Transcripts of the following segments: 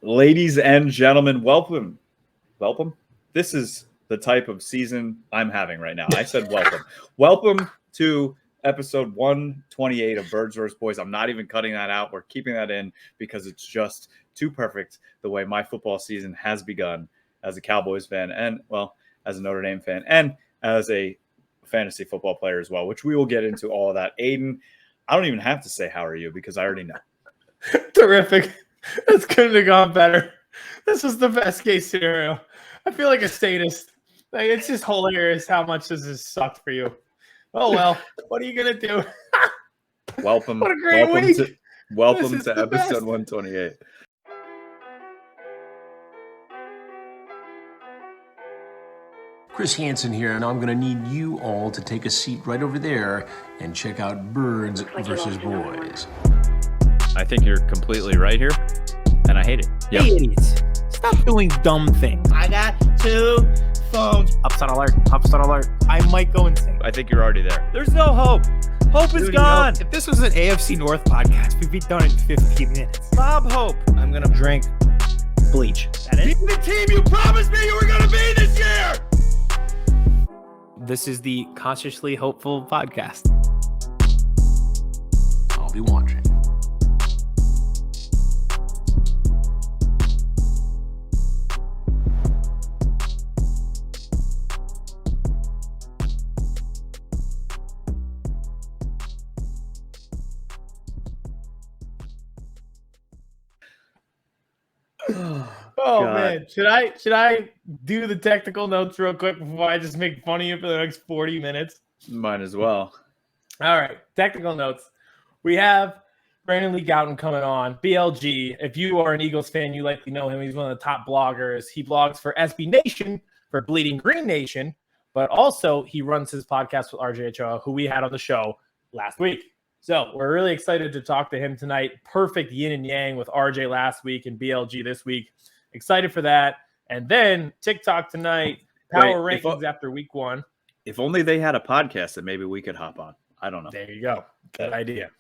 Ladies and gentlemen, welcome. This is the type of season I'm having right now. I said welcome. Welcome to episode 128 of Birds vs. Boys. I'm not even cutting that out. We're keeping that in because it's just too perfect the way my football season has begun as a Cowboys fan and, well, as a Notre Dame fan and as a fantasy football player as well, which we will get into all of that. Aidan, I don't even have to say how are you because I already know. Terrific. This couldn't have gone better. This was the best case scenario. I feel like a sadist. Like, it's just hilarious how much this has sucked for you. Oh, well, what are you going to do? Welcome. What a great week. Welcome to episode 128. Chris Hansen here, and I'm going to need you all to take a seat right over there and check out Birds vs. Boys. I think you're completely right here, and I hate it. Yep. Hey, idiots. Stop doing dumb things. I got 2 phones. Upside alert. I might go insane. I think you're already there. There's no hope. Hope is gone. If this was an AFC North podcast, we'd be done in 15 minutes. Bob Hope. I'm going to drink bleach. That is the team you promised me you were going to be this year. This is the Consciously Hopeful podcast. I'll be watching. Oh man, should I do the technical notes real quick before I just make fun of you for the next 40 minutes? Might as well. All right, technical notes. We have Brandon Lee Gowton coming on. BLG. If you are an Eagles fan, you likely know him. He's one of the top bloggers. He blogs for SB Nation, for Bleeding Green Nation, but also he runs his podcast with RJ Ochoa, who we had on the show last week. So we're really excited to talk to him tonight. Perfect yin and yang with RJ last week and BLG this week. Excited for that. And then TikTok tonight, power rankings after week 1. If only they had a podcast that maybe we could hop on. I don't know. There you go. Good idea.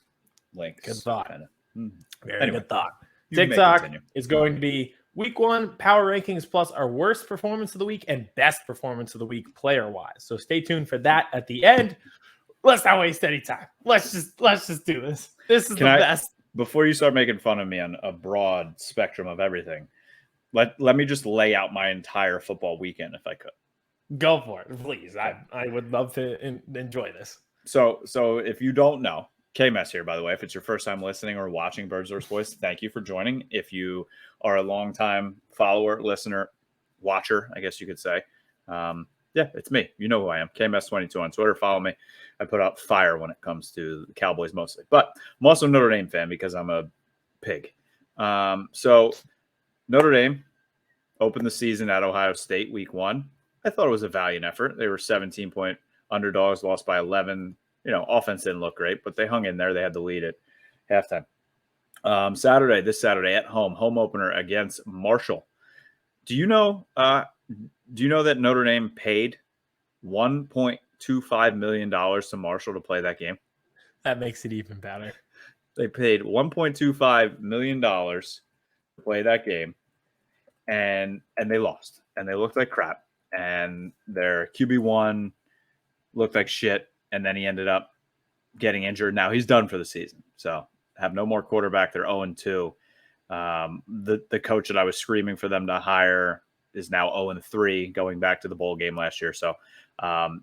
Links. Good thought. Very Anyway, good thought. TikTok is going to be week 1 power rankings plus our worst performance of the week and best performance of the week player-wise. So stay tuned for that at the end. Let's not waste any time. Let's just do this. This is the best. Before you start making fun of me on a broad spectrum of everything, let me just lay out my entire football weekend if I could. Go for it, please. I would love to enjoy this. So if you don't know, KMess here, by the way, if it's your first time listening or watching Birds vs. Boys, thank you for joining. If you are a longtime follower, listener, watcher, I guess you could say, yeah, it's me. You know who I am. KMess22 on Twitter. Follow me. I put out fire when it comes to the Cowboys mostly. But I'm also a Notre Dame fan because I'm a pig. So Notre Dame opened the season at Ohio State week 1. I thought it was a valiant effort. They were 17-point underdogs, lost by 11. Offense didn't look great, but they hung in there. They had the lead at halftime. This Saturday at home opener against Marshall. Do you know that Notre Dame paid $1.25 million to Marshall to play that game? That makes it even better. They paid $1.25 million to play that game, and they lost, and they looked like crap, and their QB1 looked like shit, and then he ended up getting injured. Now he's done for the season, so have no more quarterback. They're 0-2. The coach that I was screaming for them to hire is now 0-3, going back to the bowl game last year. So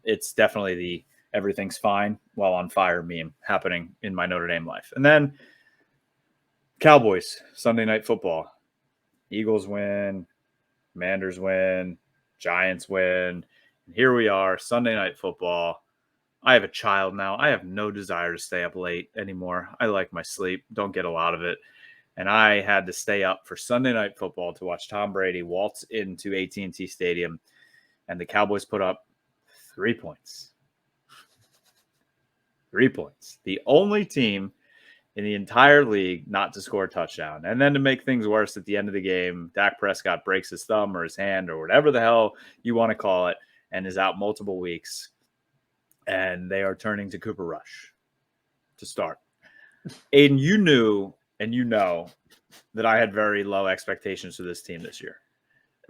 it's definitely the everything's fine while on fire meme happening in my Notre Dame life. And then Cowboys, Sunday Night Football. Eagles win, Commanders win, Giants win. And here we are, Sunday Night Football. I have a child now. I have no desire to stay up late anymore. I like my sleep, don't get a lot of it. And I had to stay up for Sunday Night Football to watch Tom Brady waltz into AT&T Stadium, and the Cowboys put up 3 points. 3 points. The only team in the entire league not to score a touchdown. And then to make things worse, at the end of the game, Dak Prescott breaks his thumb or his hand or whatever the hell you want to call it and is out multiple weeks. And they are turning to Cooper Rush to start. Aidan, you knew and you know that I had very low expectations for this team this year,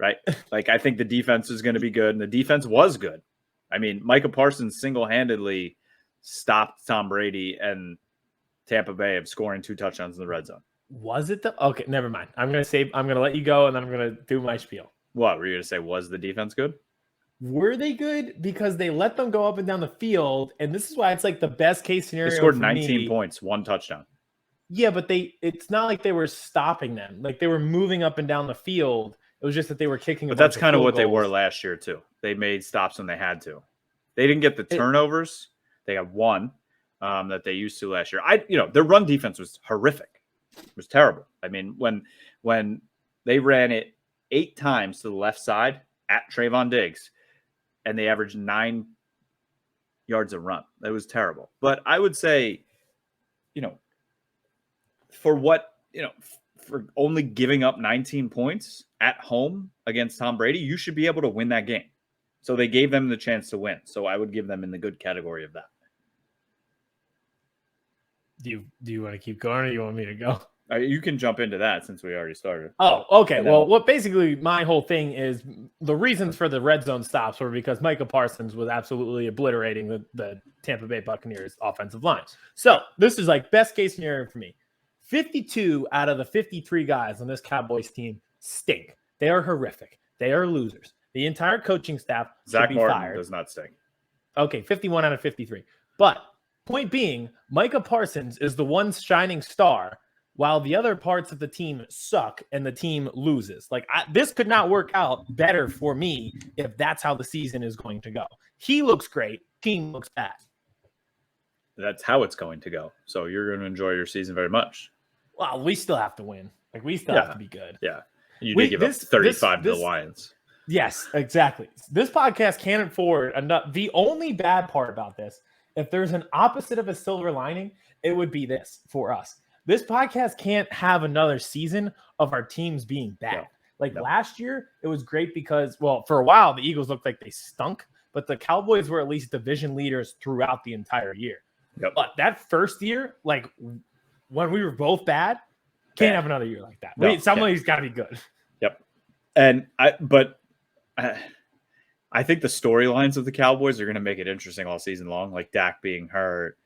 right? Like, I think the defense is going to be good, and the defense was good. I mean, Micah Parsons single-handedly stopped Tom Brady and Tampa Bay of scoring 2 touchdowns in the red zone. Was it the okay? Never mind. I'm gonna let you go, and then I'm gonna do my spiel. What were you gonna say? Was the defense good? Were they good? Because they let them go up and down the field, and this is why it's like the best case scenario. They scored 19 points, 1 touchdown. Yeah, but it's not like they were stopping them. Like, they were moving up and down the field. It was just that they were kicking. But that's kind of what they were last year too. They made stops when they had to. They didn't get the turnovers. They had 1 that they used to last year. Their run defense was horrific. It was terrible. I mean, when they ran it 8 times to the left side at Trayvon Diggs, and they averaged 9 yards a run. That was terrible. But I would say, for only giving up 19 points at home against Tom Brady, you should be able to win that game. So they gave them the chance to win. So I would give them in the good category of that. Do you want to keep going, or do you want me to go? You can jump into that since we already started. Oh, okay. Well, what basically my whole thing is the reasons for the red zone stops were because Micah Parsons was absolutely obliterating the Tampa Bay Buccaneers offensive line. So this is like best case scenario for me. 52 out of the 53 guys on this Cowboys team stink. They are horrific. They are losers. The entire coaching staff Zach should be Martin fired. does not stink. Okay, 51 out of 53. But point being, Micah Parsons is the one shining star, while the other parts of the team suck and the team loses. Like, this could not work out better for me if that's how the season is going to go. He looks great. Team looks bad. That's how it's going to go. So you're going to enjoy your season very much. Well, we still have to win. Like, we still have to be good. Yeah. You did give up 35 to the Lions. Yes, exactly. This podcast can't afford enough. The only bad part about this, if there's an opposite of a silver lining, it would be this for us. This podcast can't have another season of our teams being bad. Last year, it was great because, well, for a while, the Eagles looked like they stunk, but the Cowboys were at least division leaders throughout the entire year. Yep. But that first year, like when we were both bad, can't have another year like that. No, somebody's got to be good. Yep. And I think the storylines of the Cowboys are going to make it interesting all season long, like Dak being hurt,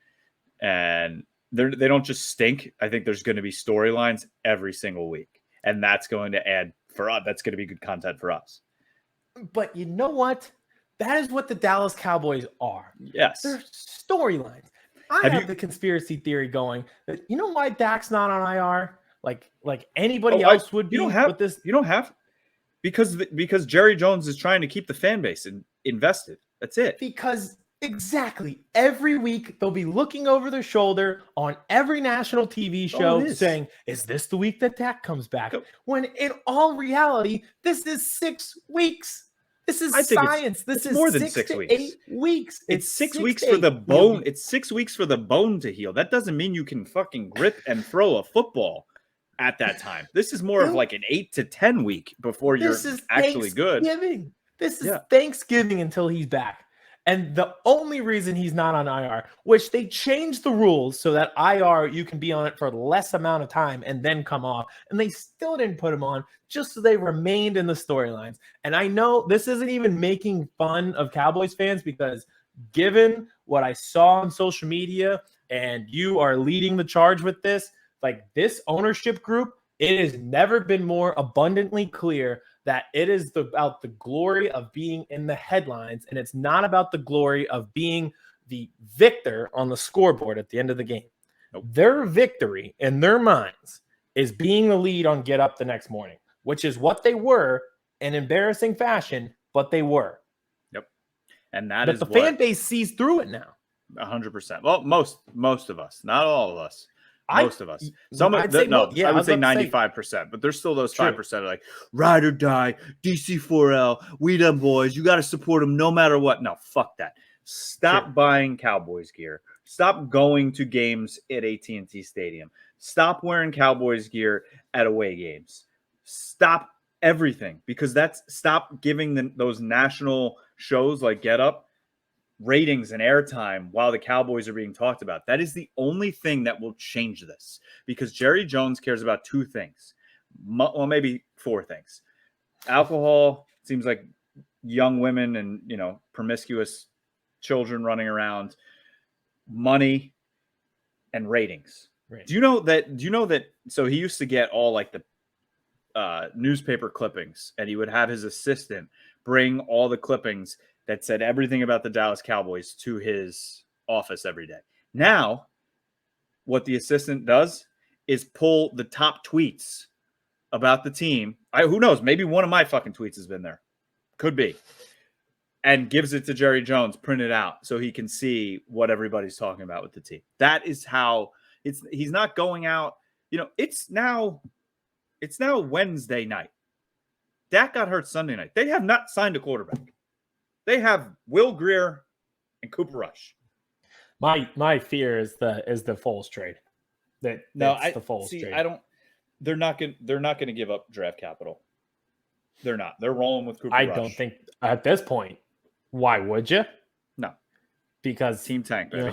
and they don't just stink. I think there's going to be storylines every single week, and that's going to add for us. That's going to be good content for us. But you know what? That is what the Dallas Cowboys are. Yes. They're storylines. I have the conspiracy theory going that, you know why Dak's not on IR? Like anybody else would be. You don't have because Jerry Jones is trying to keep the fan base invested. That's it. Because exactly every week they'll be looking over their shoulder on every national TV show saying, "Is this the week that Dak comes back?" When in all reality, this is 6 weeks. This is science. This is more than 6 to 8 weeks. It's 6 weeks for the bone. It's 6 weeks for the bone to heal. That doesn't mean you can fucking grip and throw a football at that time. This is more of like an 8 to 10 week before you're actually good. This is Thanksgiving until he's back. And the only reason he's not on IR, which they changed the rules so that IR, you can be on it for less amount of time and then come off. And they still didn't put him on just so they remained in the storylines. And I know this isn't even making fun of Cowboys fans because given what I saw on social media, and you are leading the charge with this, like this ownership group, it has never been more abundantly clear that it is about the glory of being in the headlines, and it's not about the glory of being the victor on the scoreboard at the end of the game. Nope. Their victory in their minds is being the lead on Get Up the next morning, which is what they were in embarrassing fashion, but they were. Yep. And that but is the fan base sees through it now. 100%. Well, most of us, not all of us. Most of us. I would say 95%, but there's still those 5% are like, ride or die, DC4L, we them boys, you got to support them no matter what. No, fuck that. Stop buying Cowboys gear. Stop going to games at AT&T Stadium. Stop wearing Cowboys gear at away games. Stop everything, because stop giving those national shows like Get Up ratings and airtime while the Cowboys are being talked about. That is the only thing that will change this, because Jerry Jones cares about two things. Well, maybe four things. Alcohol, seems like young women and, promiscuous children running around, money, and ratings. Right. Do you know that? So he used to get all like the newspaper clippings, and he would have his assistant bring all the clippings that said everything about the Dallas Cowboys to his office every day. Now, what the assistant does is pull the top tweets about the team. Who knows? Maybe one of my fucking tweets has been there. Could be. And gives it to Jerry Jones, printed out, so he can see what everybody's talking about with the team. That is how he's not going out. It's now Wednesday night. Dak got hurt Sunday night. They have not signed a quarterback. They have Will Grier and Cooper Rush. My fear is the Foles trade. The Foles trade. They're not going to give up draft capital. They're not. They're rolling with Cooper Rush. I don't think at this point. Why would you? No, because team tank, baby.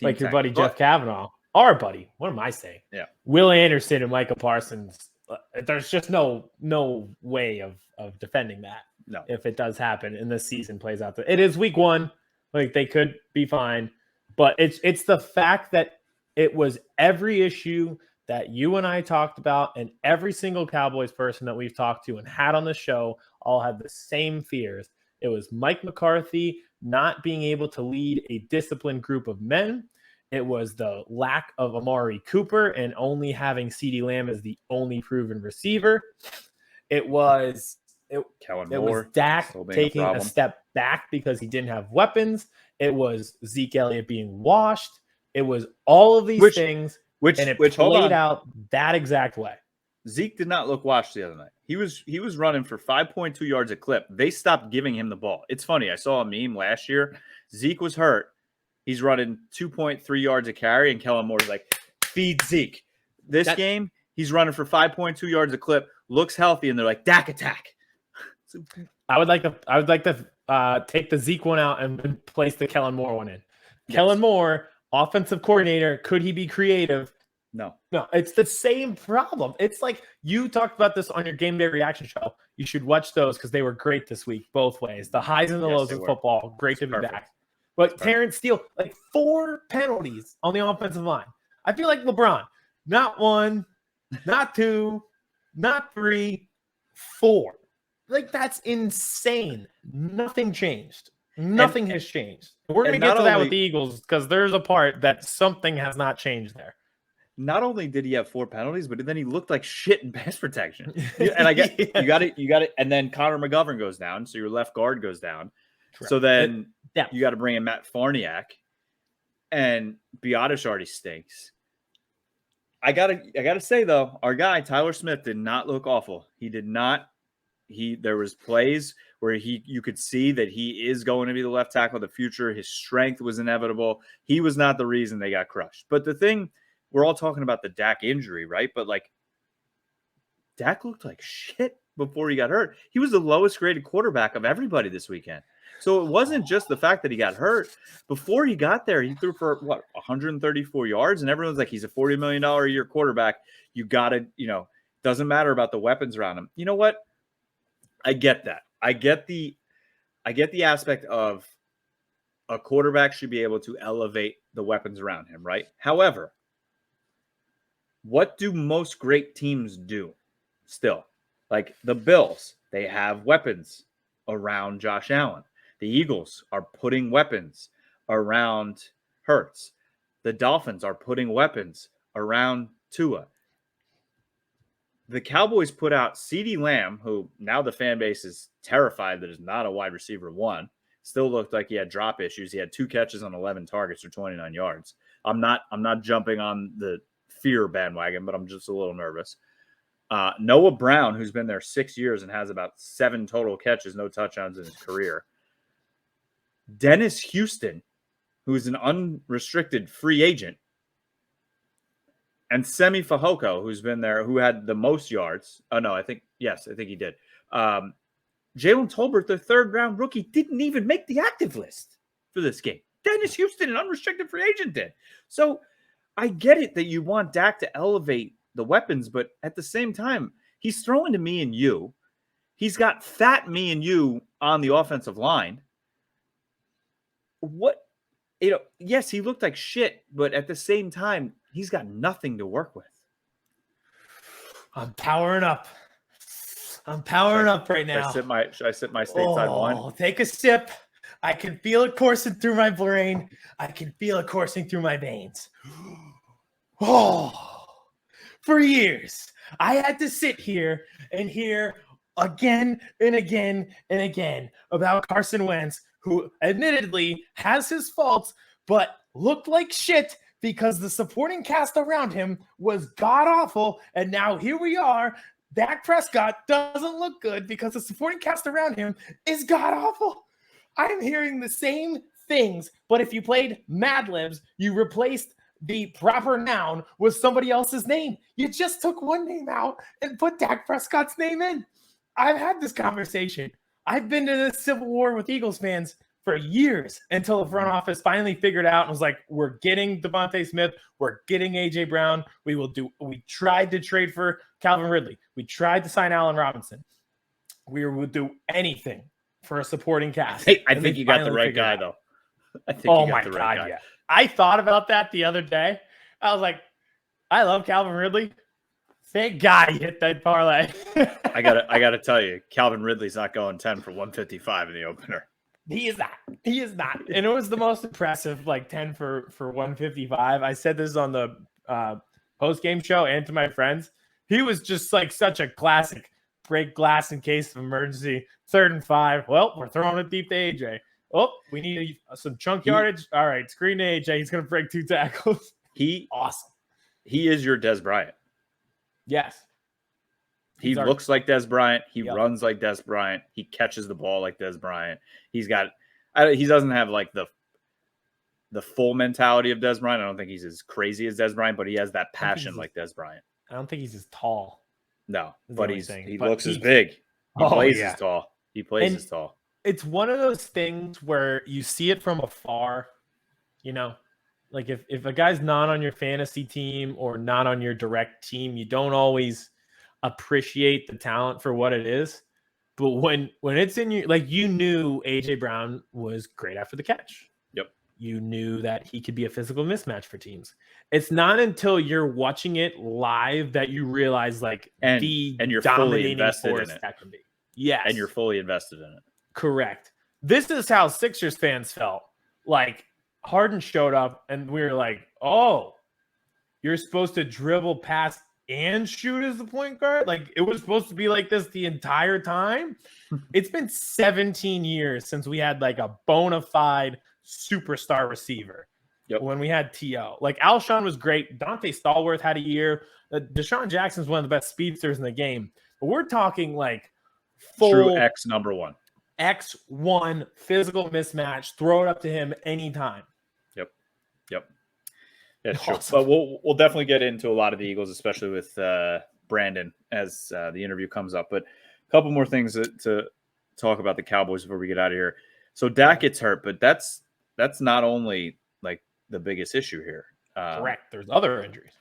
Like your buddy Jeff Kavanaugh, our buddy. What am I saying? Yeah, Will Anderson and Micah Parsons. There's just no way of defending that. No, if it does happen and this season plays out, it is week 1. Like they could be fine, but it's the fact that it was every issue that you and I talked about, and every single Cowboys person that we've talked to and had on the show all had the same fears. It was Mike McCarthy not being able to lead a disciplined group of men. It was the lack of Amari Cooper and only having CeeDee Lamb as the only proven receiver. It was Dak taking a step back because he didn't have weapons. It was Zeke Elliott being washed. It was all of these things, and it played out that exact way. Zeke did not look washed the other night. He was running for 5.2 yards a clip. They stopped giving him the ball. It's funny. I saw a meme last year. Zeke was hurt. He's running 2.3 yards a carry, and Kellen Moore's like, feed Zeke. This game, he's running for 5.2 yards a clip, looks healthy, and they're like, Dak attack. I would like to take the Zeke one out and place the Kellen Moore one in. Yes. Kellen Moore, offensive coordinator, could he be creative? No, it's the same problem. It's like you talked about this on your game day reaction show. You should watch those because they were great this week, both ways. The highs and the lows of football. Great to be back. But Terrence Steele, like 4 penalties on the offensive line. I feel like LeBron. Not 1, not 2, not 3, 4. Like, that's insane. Nothing changed. Nothing has changed. We're going to get to that with the Eagles because there's a part that something has not changed there. Not only did he have 4 penalties, but then he looked like shit in pass protection. And I get you got it. And then Connor McGovern goes down, so your left guard goes down. Correct. So then you got to bring in Matt Farniak, and Biotish already stinks. I gotta say though, our guy Tyler Smith did not look awful. He did not. There was plays where you could see that he is going to be the left tackle of the future. His strength was inevitable. He was not the reason they got crushed. But the thing, we're all talking about the Dak injury, right? But like, Dak looked like shit before he got hurt. He was the lowest graded quarterback of everybody this weekend. So it wasn't just the fact that he got hurt. Before he got there, he threw for 134 yards, and everyone's like, he's a $40 million a year quarterback. You got to, doesn't matter about the weapons around him. You know what? I get that. I get the aspect of a quarterback should be able to elevate the weapons around him, right? However, what do most great teams do still? Like the Bills, they have weapons around Josh Allen. The Eagles are putting weapons around Hurts. The Dolphins are putting weapons around Tua. The Cowboys put out CeeDee Lamb, who now the fan base is terrified that is not a wide receiver 1. Still looked like he had drop issues. He had 2 catches on 11 targets for 29 yards. I'm not jumping on the fear bandwagon, but I'm just a little nervous. Noah Brown, who's been there 6 years and has about 7 total catches, no touchdowns in his career. Dennis Houston, who's an unrestricted free agent. And Semi Fehoko, who's been there, who had the most yards. Oh, no, I think he did. Jalen Tolbert, the 3rd-round rookie, didn't even make the active list for this game. Dennis Houston, an unrestricted free agent, did. So I get it that you want Dak to elevate the weapons, but at the same time, he's throwing to me and you. He's got fat me and you on the offensive line. Yes, he looked like shit, but at the same time, he's got nothing to work with. I'm powering up. I'm powering up right now. Should I sip my stateside wine? Take a sip. I can feel it coursing through my brain. I can feel it coursing through my veins. Oh, for years, I had to sit here and hear again and again and again about Carson Wentz, who admittedly has his faults, but looked like shit because the supporting cast around him was god-awful. And now here we are. Dak Prescott doesn't look good because the supporting cast around him is god-awful. I'm hearing the same things, but if you played Mad Libs, you replaced the proper noun with somebody else's name. You just took one name out and put Dak Prescott's name in. I've had this conversation. I've been to this civil war with Eagles fans for years until the front office finally figured out and was like, we're getting Devonta Smith. We're getting A.J. Brown. We tried to trade for Calvin Ridley. We tried to sign Allen Robinson. We would do anything for a supporting cast. Hey, I think you got the right guy, though. I think you got the right guy. Yeah. I thought about that the other day. I was like, I love Calvin Ridley. Thank God he hit that parlay. I gotta tell you, Calvin Ridley's not going 10 for 155 in the opener. He is not. And it was the most impressive, 10 for 155. I said this on the post-game show and to my friends. He was just such a classic break glass in case of emergency. 3rd and 5. Well, we're throwing it deep to AJ. Oh, we need some chunk yardage. All right, screen to AJ. He's going to break 2 tackles. Awesome. He is your Des Bryant. Yes. He looks like Des Bryant. He runs like Des Bryant. He catches the ball like Des Bryant. He doesn't have the full mentality of Des Bryant. I don't think he's as crazy as Des Bryant, but he has that passion like Des Bryant. I don't think he's as tall. No, but he looks as big. He plays as tall. He plays as tall. It's one of those things where you see it from afar, if a guy's not on your fantasy team or not on your direct team, you don't always appreciate the talent for what it is. But when it's in you, you knew AJ Brown was great after the catch. Yep. You knew that he could be a physical mismatch for teams. It's not until you're watching it live that you realize and you're fully invested in it. That can be. Yes. And you're fully invested in it. Correct. This is how Sixers fans felt. Harden showed up and we were like, oh, you're supposed to dribble past and shoot as the point guard? It was supposed to be like this the entire time? It's been 17 years since we had a bona fide superstar receiver. Yep. When we had T.O. Alshon was great. Dante Stallworth had a year. Deshaun Jackson's one of the best speedsters in the game. But we're talking full true X number one. X1 physical mismatch. Throw it up to him anytime. Yep. That's true. But we'll definitely get into a lot of the Eagles, especially with Brandon as the interview comes up. But a couple more things to talk about the Cowboys before we get out of here. So Dak gets hurt, but that's not only the biggest issue here. Correct. There's other injuries.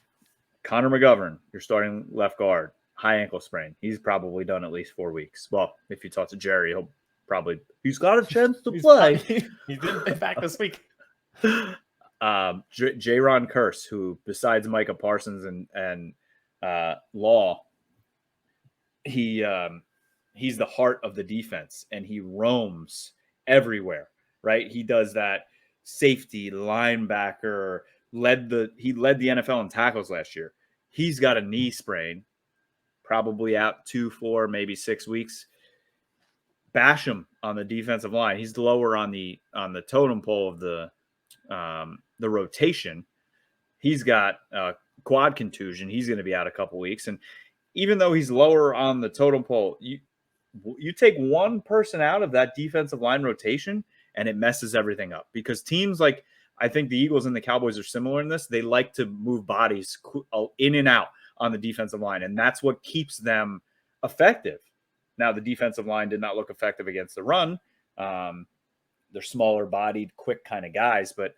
Connor McGovern, your starting left guard, high ankle sprain. He's probably done at least 4 weeks. Well, if you talk to Jerry, he's got a chance to play. He's been back this week. Jaron Curse, who besides Micah Parsons and Law, he's the heart of the defense and he roams everywhere, right? He does that safety, linebacker, led the NFL in tackles last year. He's got a knee sprain, probably out 2, 4, maybe 6 weeks. Bash him on the defensive line. He's lower on the totem pole of the rotation. He's got a quad contusion. He's going to be out a couple weeks. And even though he's lower on the totem pole, you take one person out of that defensive line rotation and it messes everything up, because teams I think the Eagles and the Cowboys are similar in this. They like to move bodies in and out on the defensive line. And that's what keeps them effective. Now, the defensive line did not look effective against the run. They're smaller bodied, quick kind of guys, but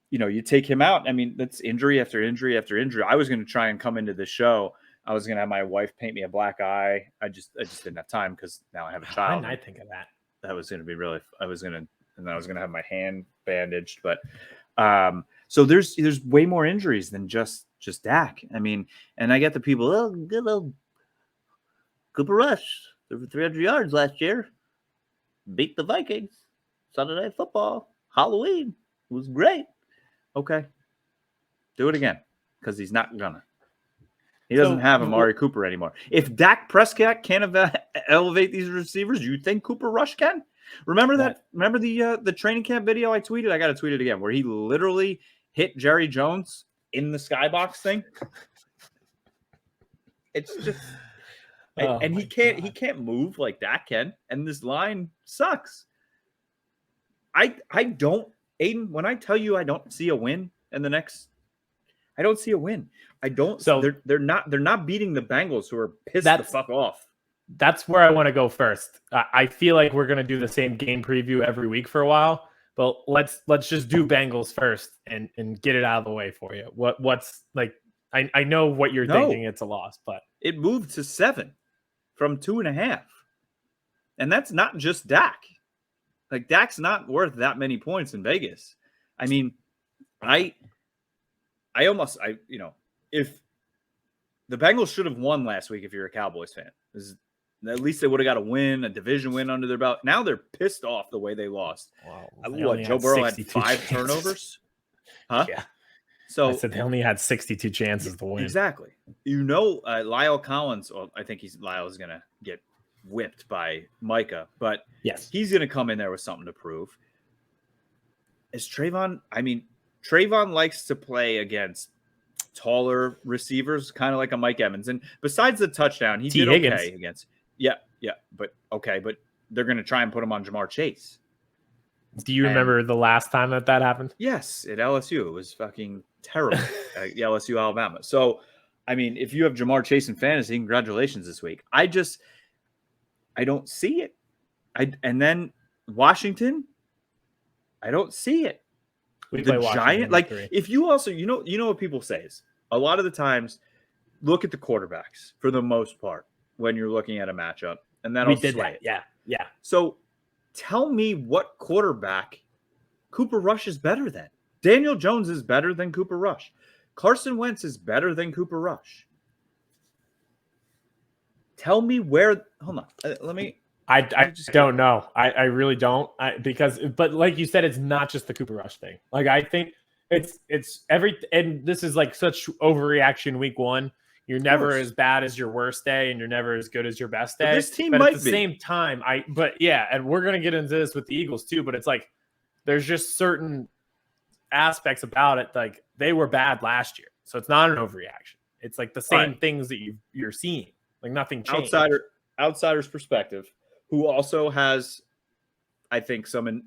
you take him out. I mean, that's injury after injury after injury. I was going to try and come into the show. I was going to have my wife paint me a black eye. I just didn't have time because now I have a child. Why didn't I think of that? That was going to be really. I was going to have my hand bandaged, but so there's way more injuries than just Dak. I mean, and I get the people. Oh, good old Cooper Rush, over 300 yards last year, beat the Vikings. Sunday Night Football, Halloween. It was great. Okay. Do it again, because he's not gonna. He doesn't have Amari Cooper anymore. If Dak Prescott can't elevate these receivers, you think Cooper Rush can? Remember that? Remember the training camp video I tweeted? I got to tweet it again, where he literally hit Jerry Jones in the skybox thing. It's just, and he can't move like Dak can, and this line sucks. I don't, Aidan, when I tell you I don't see a win in the next, I don't see a win. I don't. So they're not beating the Bengals, who are pissed the fuck off. That's where I want to go first. I feel like we're going to do the same game preview every week for a while, but let's just do Bengals first and get it out of the way for you. What's like, I know what you're thinking. It's a loss, but it moved to 7 from 2.5. And that's not just Dak. Like, Dak's not worth that many points in Vegas. I mean, if the Bengals should have won last week, if you're a Cowboys fan, at least they would have got a win, a division win under their belt. Now they're pissed off the way they lost. Wow. Joe Burrow had 5 turnovers? Huh? Yeah. So I said they only had 62 chances to win. Exactly. Lyle Collins, I think Lyle's going to get whipped by Micah, but yes, he's going to come in there with something to prove. Is Trayvon? I mean, Trayvon likes to play against taller receivers, kind of like a Mike Evans. And besides the touchdown, he did okay against. Yeah, but they're going to try and put him on Jamar Chase. Do you remember the last time that happened? Yes, at LSU. It was fucking terrible at LSU, Alabama. So, I mean, if you have Jamar Chase in fantasy, congratulations this week. I don't see it. And then Washington, I don't see it. The Giant, like, if you also, you know what people say is a lot of the times, look at the quarterbacks for the most part when you're looking at a matchup, and that'll sway it. Yeah. So tell me what quarterback Cooper Rush is better than. Daniel Jones is better than Cooper Rush. Carson Wentz is better than Cooper Rush. Tell me where. Hold on. Let me. I just don't know. I really don't. But like you said, it's not just the Cooper Rush thing. Like, I think it's and this is like such overreaction week 1. You're never as bad as your worst day, and you're never as good as your best day. But this team but might at the be. Same time, and we're gonna get into this with the Eagles too. But it's like there's just certain aspects about it. Like, they were bad last year, so it's not an overreaction. It's like the same things that you're seeing. Like, nothing changed. Outsider's perspective, who also has, I think, something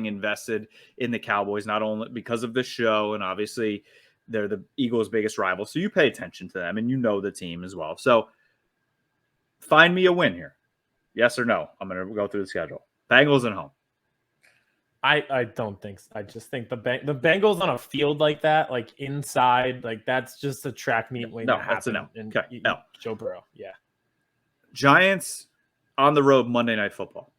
invested in the Cowboys, not only because of the show, and obviously they're the Eagles' biggest rival, so you pay attention to them, and you know the team as well. So find me a win here. Yes or no? I'm going to go through the schedule. Bengals at home. I don't think so. I just think the Bengals on a field like that, like inside, like that's just a track meet waiting to happen. That's a no. Okay, no. Joe Burrow, yeah. Giants on the road Monday Night Football.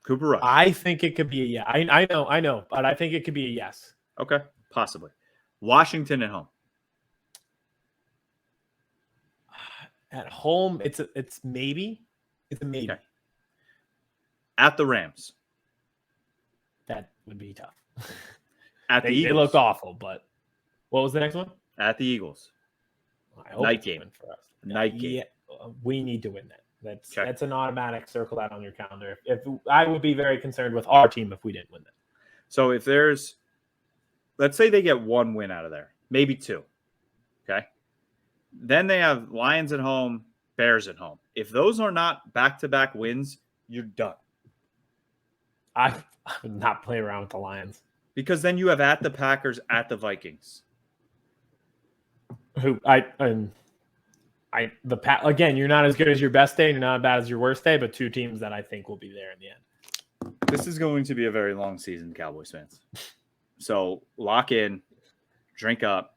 Cooper Rush. I think it could be a yeah. I know, but I think it could be a yes. Okay, possibly. Washington at home. At home, it's maybe. It's a maybe. Okay. At the Rams. That would be tough. At the Eagles. They look awful, but what was the next one? At the Eagles. I hope night game for us. Night game. We need to win that. That's an automatic. Circle that on your calendar. If I would be very concerned with our team if we didn't win that. So if there's, let's say they get 1 win out of there, maybe 2. Okay. Then they have Lions at home, Bears at home. If those are not back-to-back wins, you're done. I would not play around with the Lions. Because then you have at the Packers, at the Vikings. Again, you're not as good as your best day, and you're not as bad as your worst day, but two teams that I think will be there in the end. This is going to be a very long season, Cowboys fans. So lock in, drink up,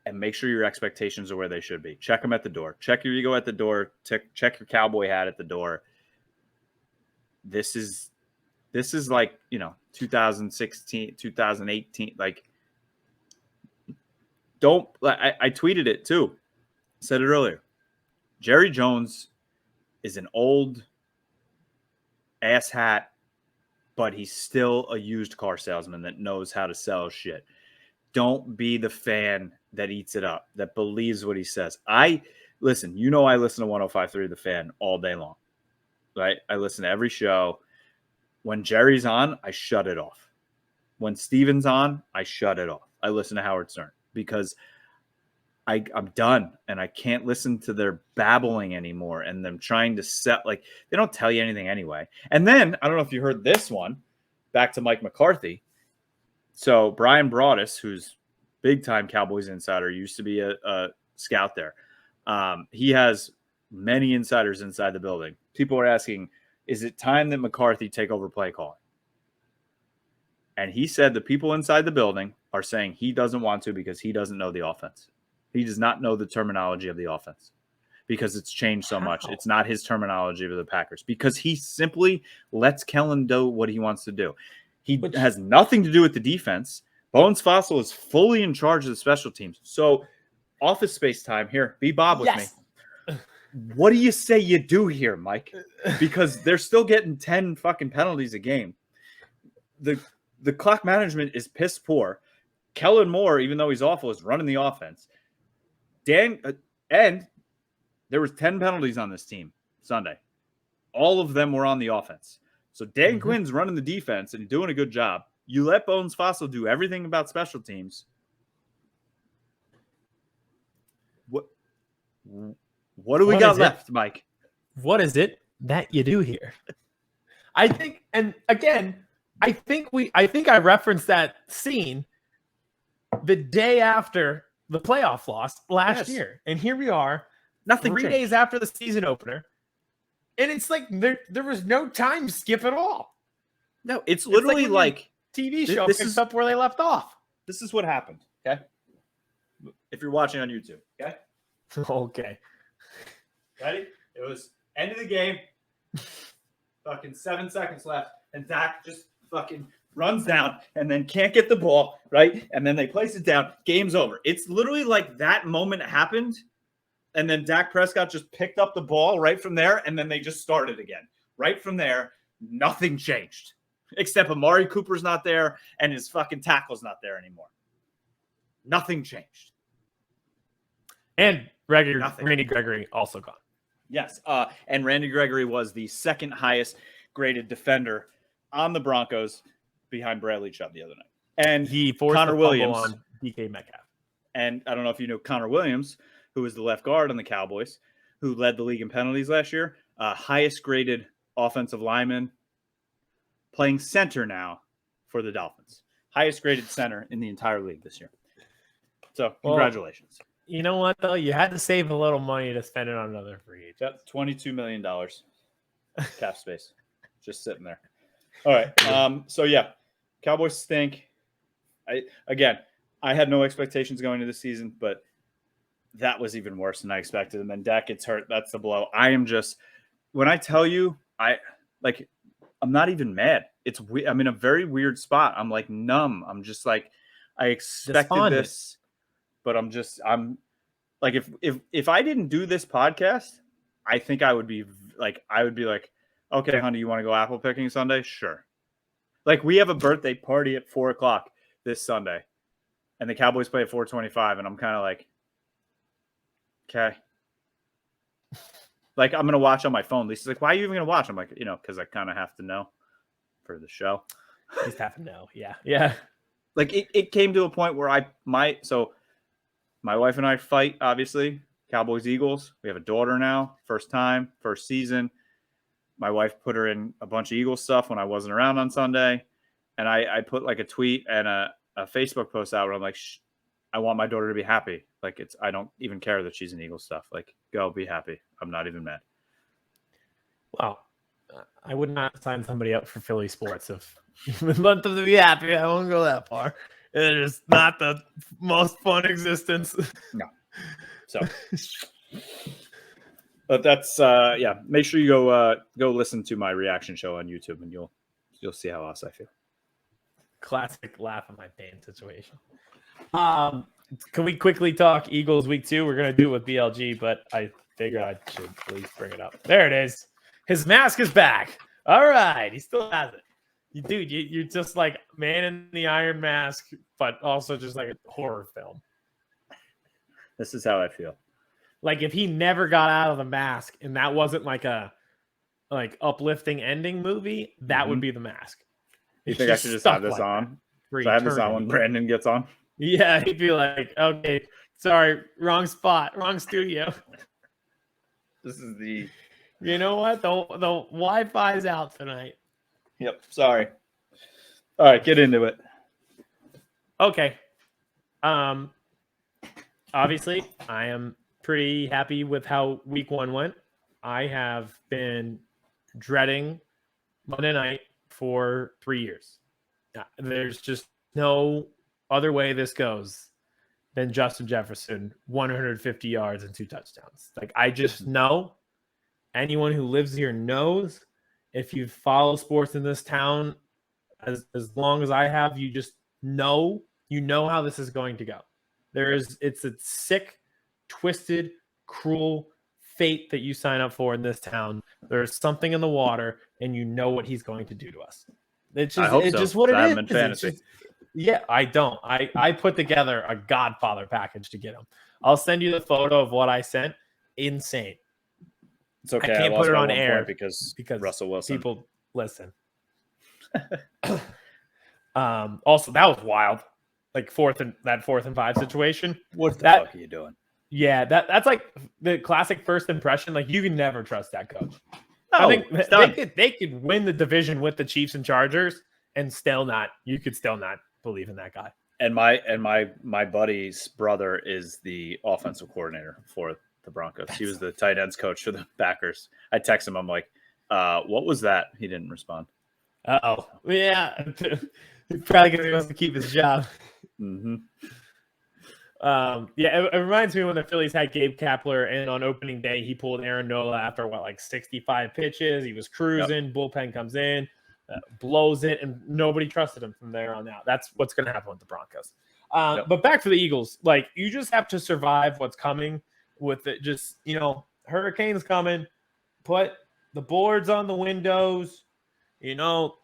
and make sure your expectations are where they should be. Check them at the door. Check your ego at the door. Check your cowboy hat at the door. This is like, 2016, 2018. Like, I tweeted it too. Said it earlier. Jerry Jones is an old asshat, but he's still a used car salesman that knows how to sell shit. Don't be the fan that eats it up, that believes what he says. I listen to 105.3 The Fan all day long, right? I listen to every show. When Jerry's on, I shut it off. When Steven's on, I shut it off. I listen to Howard Stern because I'm done, and I can't listen to their babbling anymore and them trying to set, like, they don't tell you anything anyway. And then, I don't know if you heard this one, back to Mike McCarthy. So Brian Broaddus, who's big-time Cowboys insider, used to be a scout there. He has many insiders inside the building. People are asking, is it time that McCarthy take over play calling? And he said the people inside the building are saying he doesn't want to because he doesn't know the offense. He does not know the terminology of the offense because it's changed so much. It's not his terminology of the Packers because he simply lets Kellen do what he wants to do. He has nothing to do with the defense. Bones Fossil is fully in charge of the special teams. So Office Space time here. Be Bob with me. What do you say you do here, Mike? Because they're still getting 10 fucking penalties a game. The clock management is piss poor. Kellen Moore, even though he's awful, is running the offense. And there was 10 penalties on this team Sunday. All of them were on the offense. So Dan Quinn's running the defense and doing a good job. You let Bones Fossil do everything about special teams. What do we got left, Mike? What is it that you do here? I think, and again, I think I referenced that scene the day after the playoff loss last year. And here we are, Nothing 3 changed. days after the season opener. And it's like there was no time skip at all. No, it's literally like TV show picks up where they left off. This is what happened, okay? If you're watching on YouTube, okay? Okay. Ready? It was end of the game. Fucking 7 seconds left. And Dak just fucking runs down and then can't get the ball, right? And then they place it down. Game's over. It's literally like that moment happened. And then Dak Prescott just picked up the ball right from there. And then they just started again. Right from there, nothing changed. Except Amari Cooper's not there and his fucking tackle's not there anymore. Nothing changed. And Randy Gregory also gone. Yes. And Randy Gregory was the second highest graded defender on the Broncos behind Bradley Chubb the other night. And he forced Connor Williams on DK Metcalf. And I don't know if you know Connor Williams, who was the left guard on the Cowboys, who led the league in penalties last year. Highest graded offensive lineman, playing center now for the Dolphins. Highest graded center in the entire league this year. So congratulations. You know what, though? You had to save a little money to spend it on another free agent. That's $22 million cap space. Just sitting there. All right. So, yeah, Cowboys stink. I had no expectations going into the season, but that was even worse than I expected. And then Dak gets hurt. That's the blow. When I tell you, I'm not even mad. I'm in a very weird spot. I'm like numb. I'm just like, I expected this. But I'm like, if I didn't do this podcast, I think I would be like, okay, honey, you want to go apple picking Sunday? Sure. Like, we have a birthday party at 4:00 this Sunday, and the Cowboys play at 4:25, and I'm kind of like, okay. Like, I'm gonna watch on my phone. Lisa's like, why are you even gonna watch? I'm like, because I kind of have to know for the show. Just have to know, yeah. Like, it came to a point where my wife and I fight, obviously. Cowboys, Eagles. We have a daughter now. First time, first season. My wife put her in a bunch of Eagles stuff when I wasn't around on Sunday. And I put like a tweet and a Facebook post out where I'm like, I want my daughter to be happy. Like I don't even care that she's in Eagles stuff. Like, go be happy. I'm not even mad. Well, I would not sign somebody up for Philly sports if you would want them to be happy. I won't go that far. It is not the most fun existence. No. So, but that's make sure you go listen to my reaction show on YouTube, and you'll see how else I feel. Classic laugh at my pain situation. Can we quickly talk Eagles week 2? We're gonna do it with BLG, but I figured I should at least bring it up. There it is. His mask is back. All right, he still has it. Dude, you're just like Man in the Iron Mask, but also just like a horror film. This is how I feel. Like if he never got out of the mask and that wasn't like a uplifting ending movie, that would be the mask. You think I should just have this on? So I have this on when Brandon gets on? Yeah, he'd be like, okay, sorry, wrong spot, wrong studio. This is the... You know what? The Wi-Fi's out tonight. Yep, sorry. All right, get into it. Okay. Obviously, I am pretty happy with how week 1 went. I have been dreading Monday night for 3 years. There's just no other way this goes than Justin Jefferson, 150 yards and 2 touchdowns. Like, I just know, anyone who lives here knows, if you follow sports in this town as long as I have, you just know, how this is going to go. It's a sick, twisted, cruel fate that you sign up for in this town. There's something in the water, and you know what he's going to do to us. It's just what it is. Fantasy. Yeah, I don't. I put together a Godfather package to get him. I'll send you the photo of what I sent. Insane. It's okay. I can't put it on air because Russell Wilson. People listen. Also, that was wild. Like fourth and 5 situation. What the fuck are you doing? Yeah, that's like the classic first impression. Like, you can never trust that coach. No, I think they could win the division with the Chiefs and Chargers, and you could still not believe in that guy. And my buddy's brother is the offensive coordinator for the Broncos. He was the tight ends coach for the Packers. I text him. I'm like, what was that? He didn't respond. Uh-oh. Yeah. Probably because he wants to keep his job. Mm-hmm. It reminds me when the Phillies had Gabe Kapler, and on opening day, he pulled Aaron Nola after 65 pitches. He was cruising. Yep. Bullpen comes in, blows it, and nobody trusted him from there on out. That's what's going to happen with the Broncos. Yep. But back to the Eagles. Like, you just have to survive what's coming with it. Just, hurricanes coming, put the boards on the windows,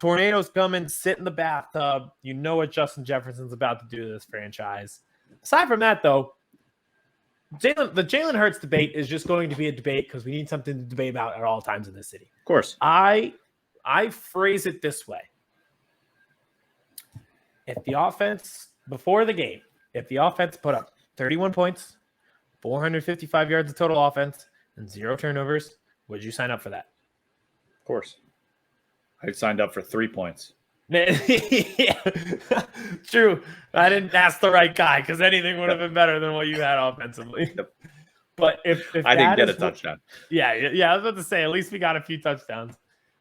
tornadoes coming, sit in the bathtub. You know what Justin Jefferson's about to do to this franchise. Aside from that, though, the Jalen Hurts debate is just going to be a debate because we need something to debate about at all times in this city. Of course. I phrase it this way. If the offense, before the game, put up 31 points, 455 yards of total offense, and 0 turnovers, would you sign up for that? Of course. I signed up for 3 points. Yeah. True. I didn't ask the right guy because anything would have been better than what you had offensively. Yep. But if I didn't get a touchdown. Yeah. I was about to say, at least we got a few touchdowns.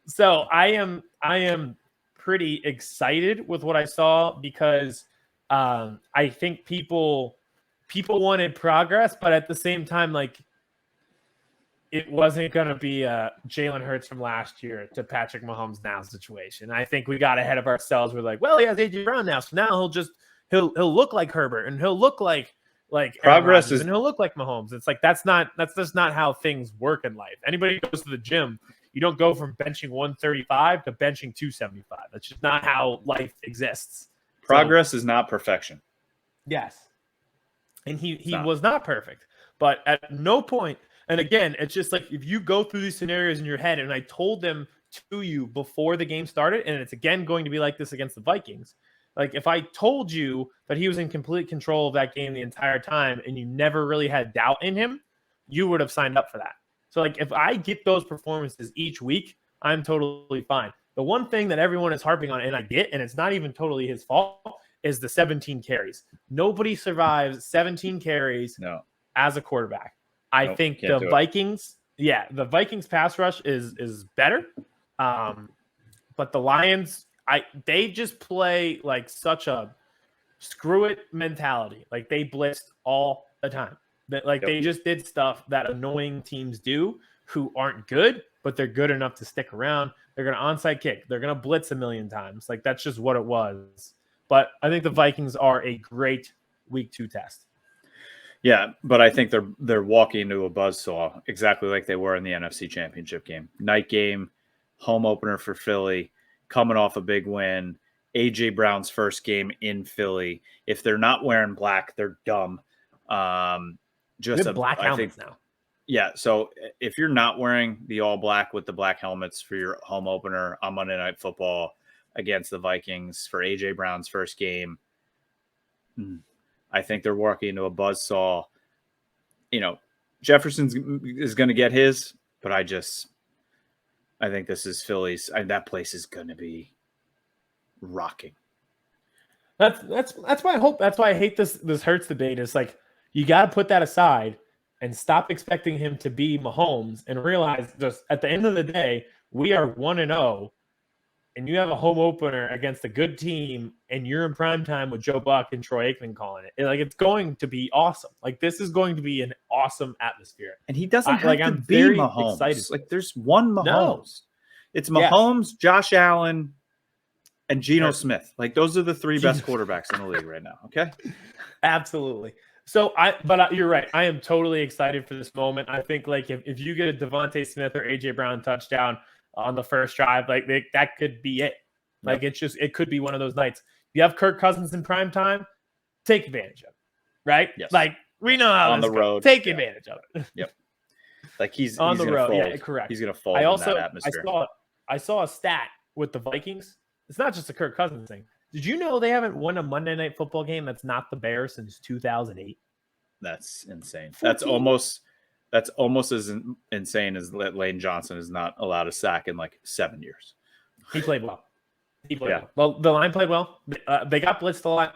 So I am pretty excited with what I saw because I think people wanted progress, but at the same time, like, it wasn't going to be a Jalen Hurts from last year to Patrick Mahomes now situation. I think we got ahead of ourselves. We're like, well, he has A.J. Brown now, so now he'll look like Herbert, and he'll look like progress is, and he'll look like Mahomes. It's like that's just not how things work in life. Anybody who goes to the gym, you don't go from benching 135 to benching 275. That's just not how life exists. Progress is not perfection. Yes, and he was not perfect, but at no point. And again, it's just like if you go through these scenarios in your head, and I told them to you before the game started, and it's again going to be like this against the Vikings. Like, if I told you that he was in complete control of that game the entire time and you never really had doubt in him, you would have signed up for that. So, like, if I get those performances each week, I'm totally fine. The one thing that everyone is harping on, and I get, and it's not even totally his fault, is the 17 carries. Nobody survives 17 carries as a quarterback. I think the Vikings, the Vikings pass rush is better. But the Lions, they just play like such a screw it mentality. Like they blitzed all the time. They just did stuff that annoying teams do who aren't good, but they're good enough to stick around. They're going to onside kick. They're going to blitz a million times. Like that's just what it was. But I think the Vikings are a great week 2 test. Yeah, but I think they're walking into a buzzsaw exactly like they were in the NFC Championship game. Night game, home opener for Philly, coming off a big win. A.J. Brown's first game in Philly. If they're not wearing black, they're dumb. Just black helmets now. Yeah, so if you're not wearing the all black with the black helmets for your home opener on Monday Night Football against the Vikings for A.J. Brown's first game, I think they're walking into a buzzsaw. Jefferson is going to get his, but I think this is Philly's. That place is going to be rocking. That's why I hope. That's why I hate this Hurts debate. It's like you got to put that aside and stop expecting him to be Mahomes and realize just at the end of the day, we are 1-0 and you have a home opener against a good team and you're in prime time with Joe Buck and Troy Aikman calling it. It's going to be awesome. Like this is going to be an awesome atmosphere. And he doesn't have to be Mahomes. Excited. Like there's one Mahomes. No. It's Mahomes, Josh Allen, and Geno Smith. Like those are the 3 best quarterbacks in the league right now. Okay. Absolutely. So you're right. I am totally excited for this moment. I think like if you get a Devonta Smith or A.J. Brown touchdown on the first drive, like that could be it. Like it could be one of those nights. If you have Kirk Cousins in prime time, take advantage of it. Right? Yes. Like we know how on the road. Take advantage of it. Yep. Like he's on the road. Fold. Yeah, correct. He's gonna fold in that atmosphere. I saw a stat with the Vikings. It's not just a Kirk Cousins thing. Did you know they haven't won a Monday Night Football game that's not the Bears since 2008? That's insane. 14? That's almost as insane as Lane Johnson is not allowed a sack in like 7 years. He played well. Well, the line played well. They got blitzed a lot,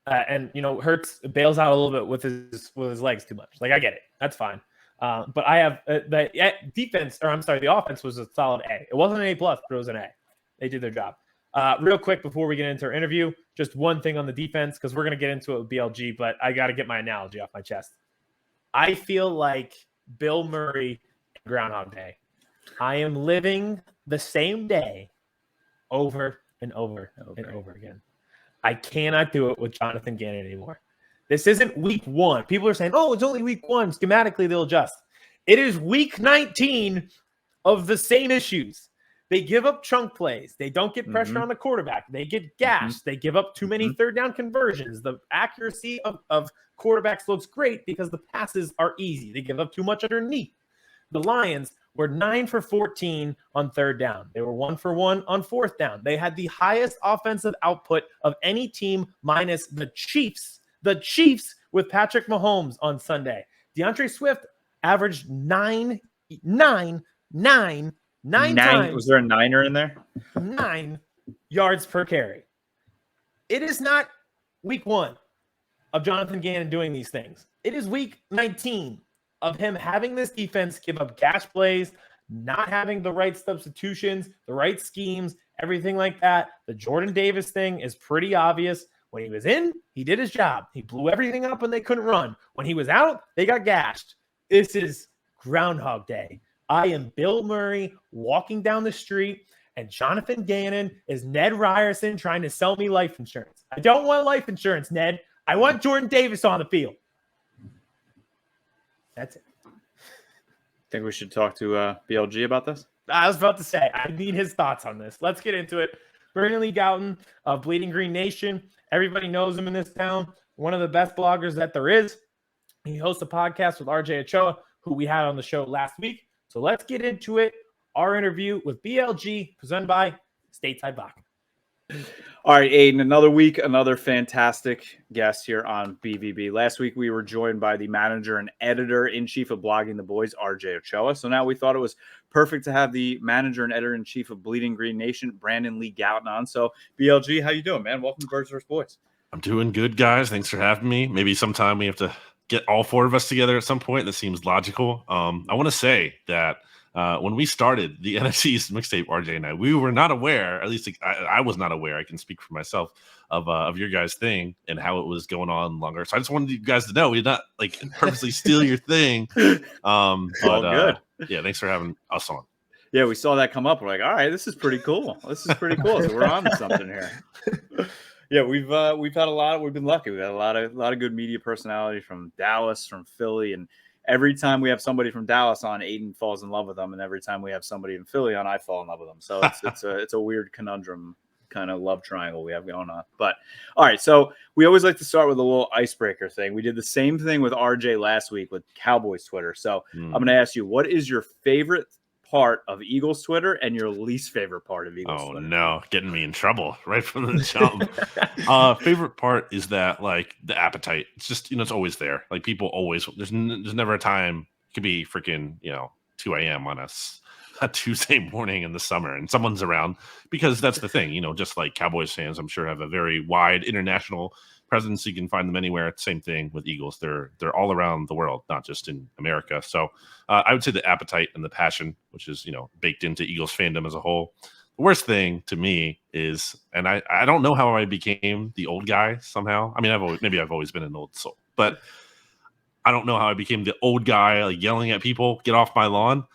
and Hurts bails out a little bit with his legs too much. Like I get it. That's fine. But I have the defense, or I'm sorry, the offense was a solid A. It wasn't an A+, but it was an A. They did their job. Real quick before we get into our interview, just one thing on the defense, because we're going to get into it with BLG, but I got to get my analogy off my chest. I feel like Bill Murray and Groundhog Day. I am living the same day over and over and over again. I cannot do it with Jonathan Gannon anymore. This isn't week 1. People are saying, oh, it's only week 1. Schematically, they'll adjust. It is week 19 of the same issues. They give up chunk plays. They don't get pressure on the quarterback. They get gashed. They give up too many third down conversions. The accuracy of quarterbacks looks great because the passes are easy. They give up too much underneath. The Lions were 9 for 14 on third down. They were 1 for 1 on fourth down. They had the highest offensive output of any team minus the Chiefs. The Chiefs with Patrick Mahomes on Sunday. DeAndre Swift averaged 9 times. Was there a niner in there? 9 yards per carry. It is not week 1 of Jonathan Gannon doing these things. It is week 19 of him having this defense give up gash plays, not having the right substitutions, the right schemes, everything like that. The Jordan Davis thing is pretty obvious. When he was in, he did his job. He blew everything up and they couldn't run. When he was out, they got gashed. This is Groundhog Day. I am Bill Murray walking down the street, and Jonathan Gannon is Ned Ryerson trying to sell me life insurance. I don't want life insurance, Ned. I want Jordan Davis on the field. That's it. Think we should talk to BLG about this? I was about to say, I need his thoughts on this. Let's get into it. Brandon Lee Gowton of Bleeding Green Nation. Everybody knows him in this town. One of the best bloggers that there is. He hosts a podcast with RJ Ochoa, who we had on the show last week. So let's get into it. Our interview with BLG, presented by Stateside Vodka. All right, Aidan, another week, another fantastic guest here on BVB. Last week, we were joined by the manager and editor-in-chief of Blogging the Boys, RJ Ochoa. So now we thought it was perfect to have the manager and editor-in-chief of Bleeding Green Nation, Brandon Lee Gowton, on. So, BLG, how you doing, man? Welcome to Birds vs. Boys. I'm doing good, guys. Thanks for having me. Maybe sometime we have to get all four of us together at some point. That seems logical. I want to say that when we started the NFC East mixtape, RJ and I, we were not aware, at least I was not aware, I can speak for myself, of your guys' thing and how it was going on longer. So I just wanted you guys to know we did not like purposely steal your thing. All good. Yeah, thanks for having us on. Yeah, we saw that come up. We're like, all right, this is pretty cool. This is pretty cool. So we're on to something here. Yeah, we've had a lot. We've been lucky. We've had a lot of good media personality from Dallas, from Philly, and every time we have somebody from Dallas on, Aidan falls in love with them, and every time we have somebody in Philly on, I fall in love with them. So it's a weird conundrum kind of love triangle we have going on. But all right, so we always like to start with a little icebreaker thing. We did the same thing with RJ last week with Cowboys Twitter. So I'm going to ask you, what is your favorite part of Eagles Twitter and your least favorite part of Eagles Twitter? Oh no, getting me in trouble right from the jump. Favorite part is that like the appetite. It's just, it's always there. Like people always, there's never a time, it could be freaking, 2 a.m. on a Tuesday morning in the summer and someone's around, because that's the thing, just like Cowboys fans, I'm sure have a very wide international presence. You can find them anywhere. Same thing with Eagles. They're all around the world, not just in America. So I would say the appetite and the passion, which is, baked into Eagles fandom as a whole. The worst thing to me is, and I don't know how I became the old guy somehow. I mean, I've always been an old soul, but I don't know how I became the old guy, like yelling at people, get off my lawn.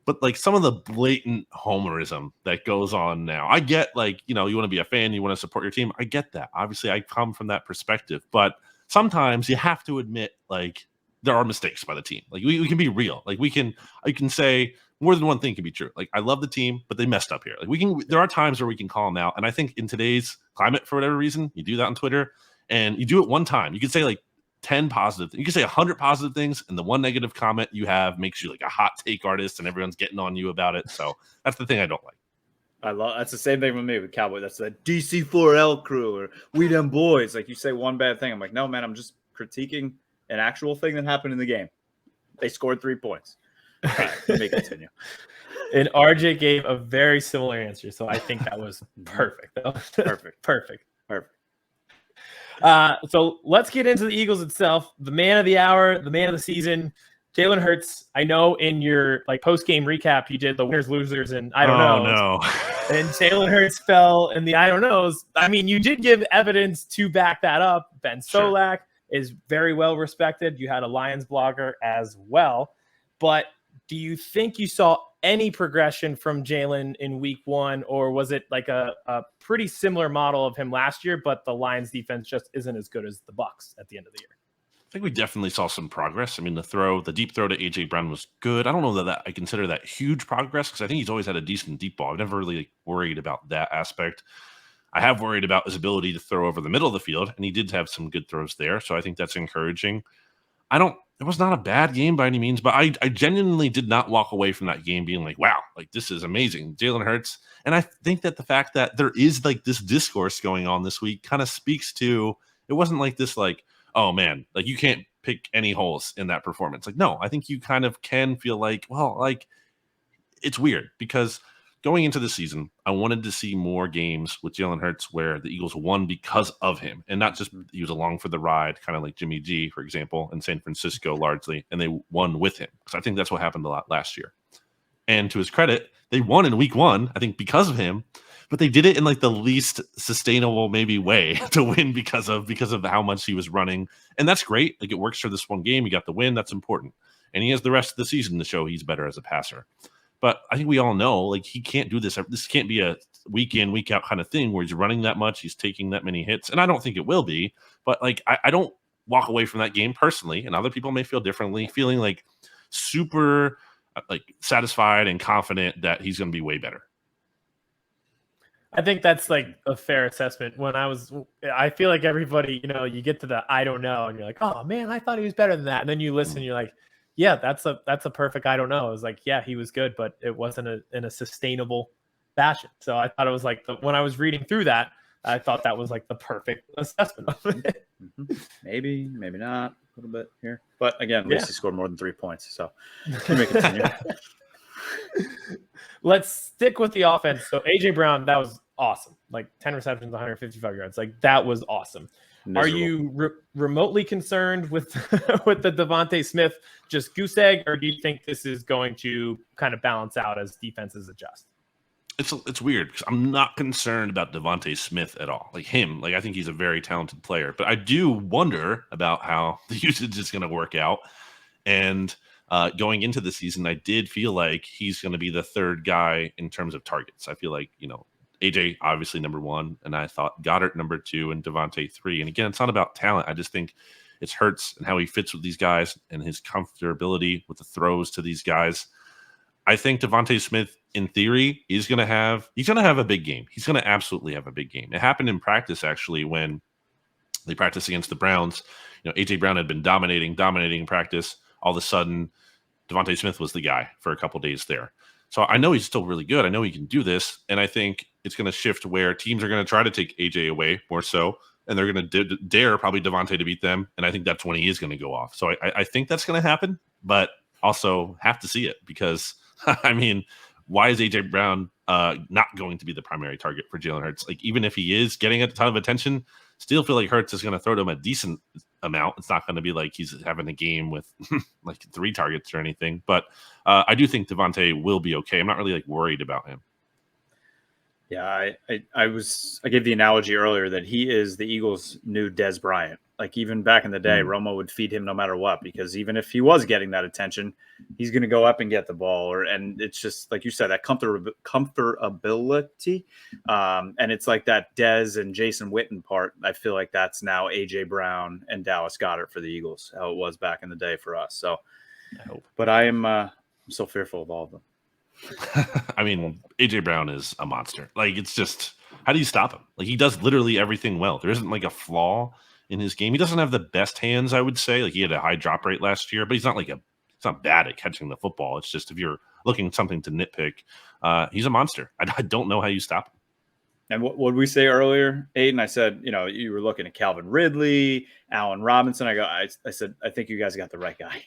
But like some of the blatant homerism that goes on now, I get like, you want to be a fan, you want to support your team. I get that. Obviously, I come from that perspective. But sometimes you have to admit, like, there are mistakes by the team. Like we can be real. Like I can say more than one thing can be true. Like I love the team, but they messed up here. Like there are times where we can call them out. And I think in today's climate, for whatever reason, you do that on Twitter and you do it one time. You can say like 10 positive. You can say 100 positive things, and the one negative comment you have makes you like a hot take artist, and everyone's getting on you about it. So that's the thing I don't like. That's the same thing with me with Cowboys. That's the DC4L crew or we them boys. Like you say one bad thing, I'm like, no man, I'm just critiquing an actual thing that happened in the game. They scored 3 points. All right, let me continue. And RJ gave a very similar answer, so I think that was perfect. Perfect. So let's get into the Eagles itself. The man of the hour, the man of the season, Jalen Hurts. I know in your like post-game recap, you did the winners, losers, and I don't know. No. And Jalen Hurts fell in the I don't knows. I mean, you did give evidence to back that up. Ben Solak is very well respected. You had a Lions blogger as well. But do you think you saw any progression from Jalen in week 1, or was it like a pretty similar model of him last year, but the Lions defense just isn't as good as the Bucs at the end of the year? I think we definitely saw some progress. I mean, the deep throw to AJ Brown was good. I don't know that I consider that huge progress because I think he's always had a decent deep ball. I've never really worried about that aspect. I have worried about his ability to throw over the middle of the field, and he did have some good throws there. So I think that's encouraging. It was not a bad game by any means, but I genuinely did not walk away from that game being like, wow, like this is amazing. Jalen Hurts. And I think that the fact that there is like this discourse going on this week kind of speaks to, it wasn't like this, like, oh man, like you can't pick any holes in that performance. Like, no, I think you kind of can feel like, well, like it's weird because going into the season, I wanted to see more games with Jalen Hurts where the Eagles won because of him and not just he was along for the ride, kind of like Jimmy G, for example, in San Francisco largely, and they won with him. Because I think that's what happened a lot last year. And to his credit, they won in week 1, I think because of him, but they did it in like the least sustainable maybe way to win because of how much he was running. And that's great. Like it works for this one game. He got the win. That's important. And he has the rest of the season to show he's better as a passer. But I think we all know, like, he can't do this. This can't be a week in, week out kind of thing where he's running that much, he's taking that many hits. And I don't think it will be. But, like, I don't walk away from that game personally, and other people may feel differently, feeling, like, super, like, satisfied and confident that he's going to be way better. I think that's, like, a fair assessment. I feel like everybody, you get to the I don't know, and you're like, oh, man, I thought he was better than that. And then you listen, and you're like, yeah, that's a perfect I don't know. It was like, yeah, he was good, but it wasn't in a sustainable fashion. So I thought it was like when I was reading through that, I thought that was like the perfect assessment of it. Maybe not a little bit here. But again, at least he scored more than 3 points. So let me continue. Let's stick with the offense. So AJ Brown, that was awesome. Like 10 receptions, 155 yards. Like that was awesome. Miserable. Are you remotely concerned with with the Devonta Smith just goose egg, or do you think this is going to kind of balance out as defenses adjust? It's weird because I'm not concerned about Devonta Smith at all. Like him, like I think he's a very talented player, but I do wonder about how the usage is going to work out. And going into the season, I did feel like he's going to be the third guy in terms of targets. I feel like, AJ obviously number one, and I thought Goddard number two and Devonta three. And again, it's not about talent. I just think it's Hurts and how he fits with these guys and his comfortability with the throws to these guys. I think Devonta Smith, in theory, he's going to have a big game. He's going to absolutely have a big game. It happened in practice, actually, when they practiced against the Browns. AJ Brown had been dominating in practice. All of a sudden, Devonta Smith was the guy for a couple days there. So I know he's still really good. I know he can do this. And I think it's going to shift where teams are going to try to take AJ away more so. And they're going to dare probably Devonta to beat them. And I think that's when he is going to go off. So I think that's going to happen, but also have to see it because – I mean, why is AJ Brown not going to be the primary target for Jalen Hurts? Like, even if he is getting a ton of attention, still feel like Hurts is going to throw to him a decent amount. It's not going to be like he's having a game with like 3 targets or anything. But I do think Devonta will be okay. I'm not really like worried about him. Yeah, I gave the analogy earlier that he is the Eagles' new Dez Bryant. Like even back in the day, Romo would feed him no matter what, because even if he was getting that attention, he's going to go up and get the ball. And it's just like you said, that comfortability. And it's like that Dez and Jason Witten part. I feel like that's now AJ Brown and Dallas Goedert for the Eagles, how it was back in the day for us. So, I hope. But I'm so fearful of all of them. I mean, AJ Brown is a monster. Like, it's just, how do you stop him? Like, he does literally everything well. There isn't like a flaw in his game. He doesn't have the best hands, I would say. Like, he had a high drop rate last year, but he's not bad at catching the football. It's just, if you're looking something to nitpick, he's a monster. I don't know how you stop him. And what did we say earlier, Aidan? I said, you were looking at Calvin Ridley, Allen Robinson. I said, I think you guys got the right guy.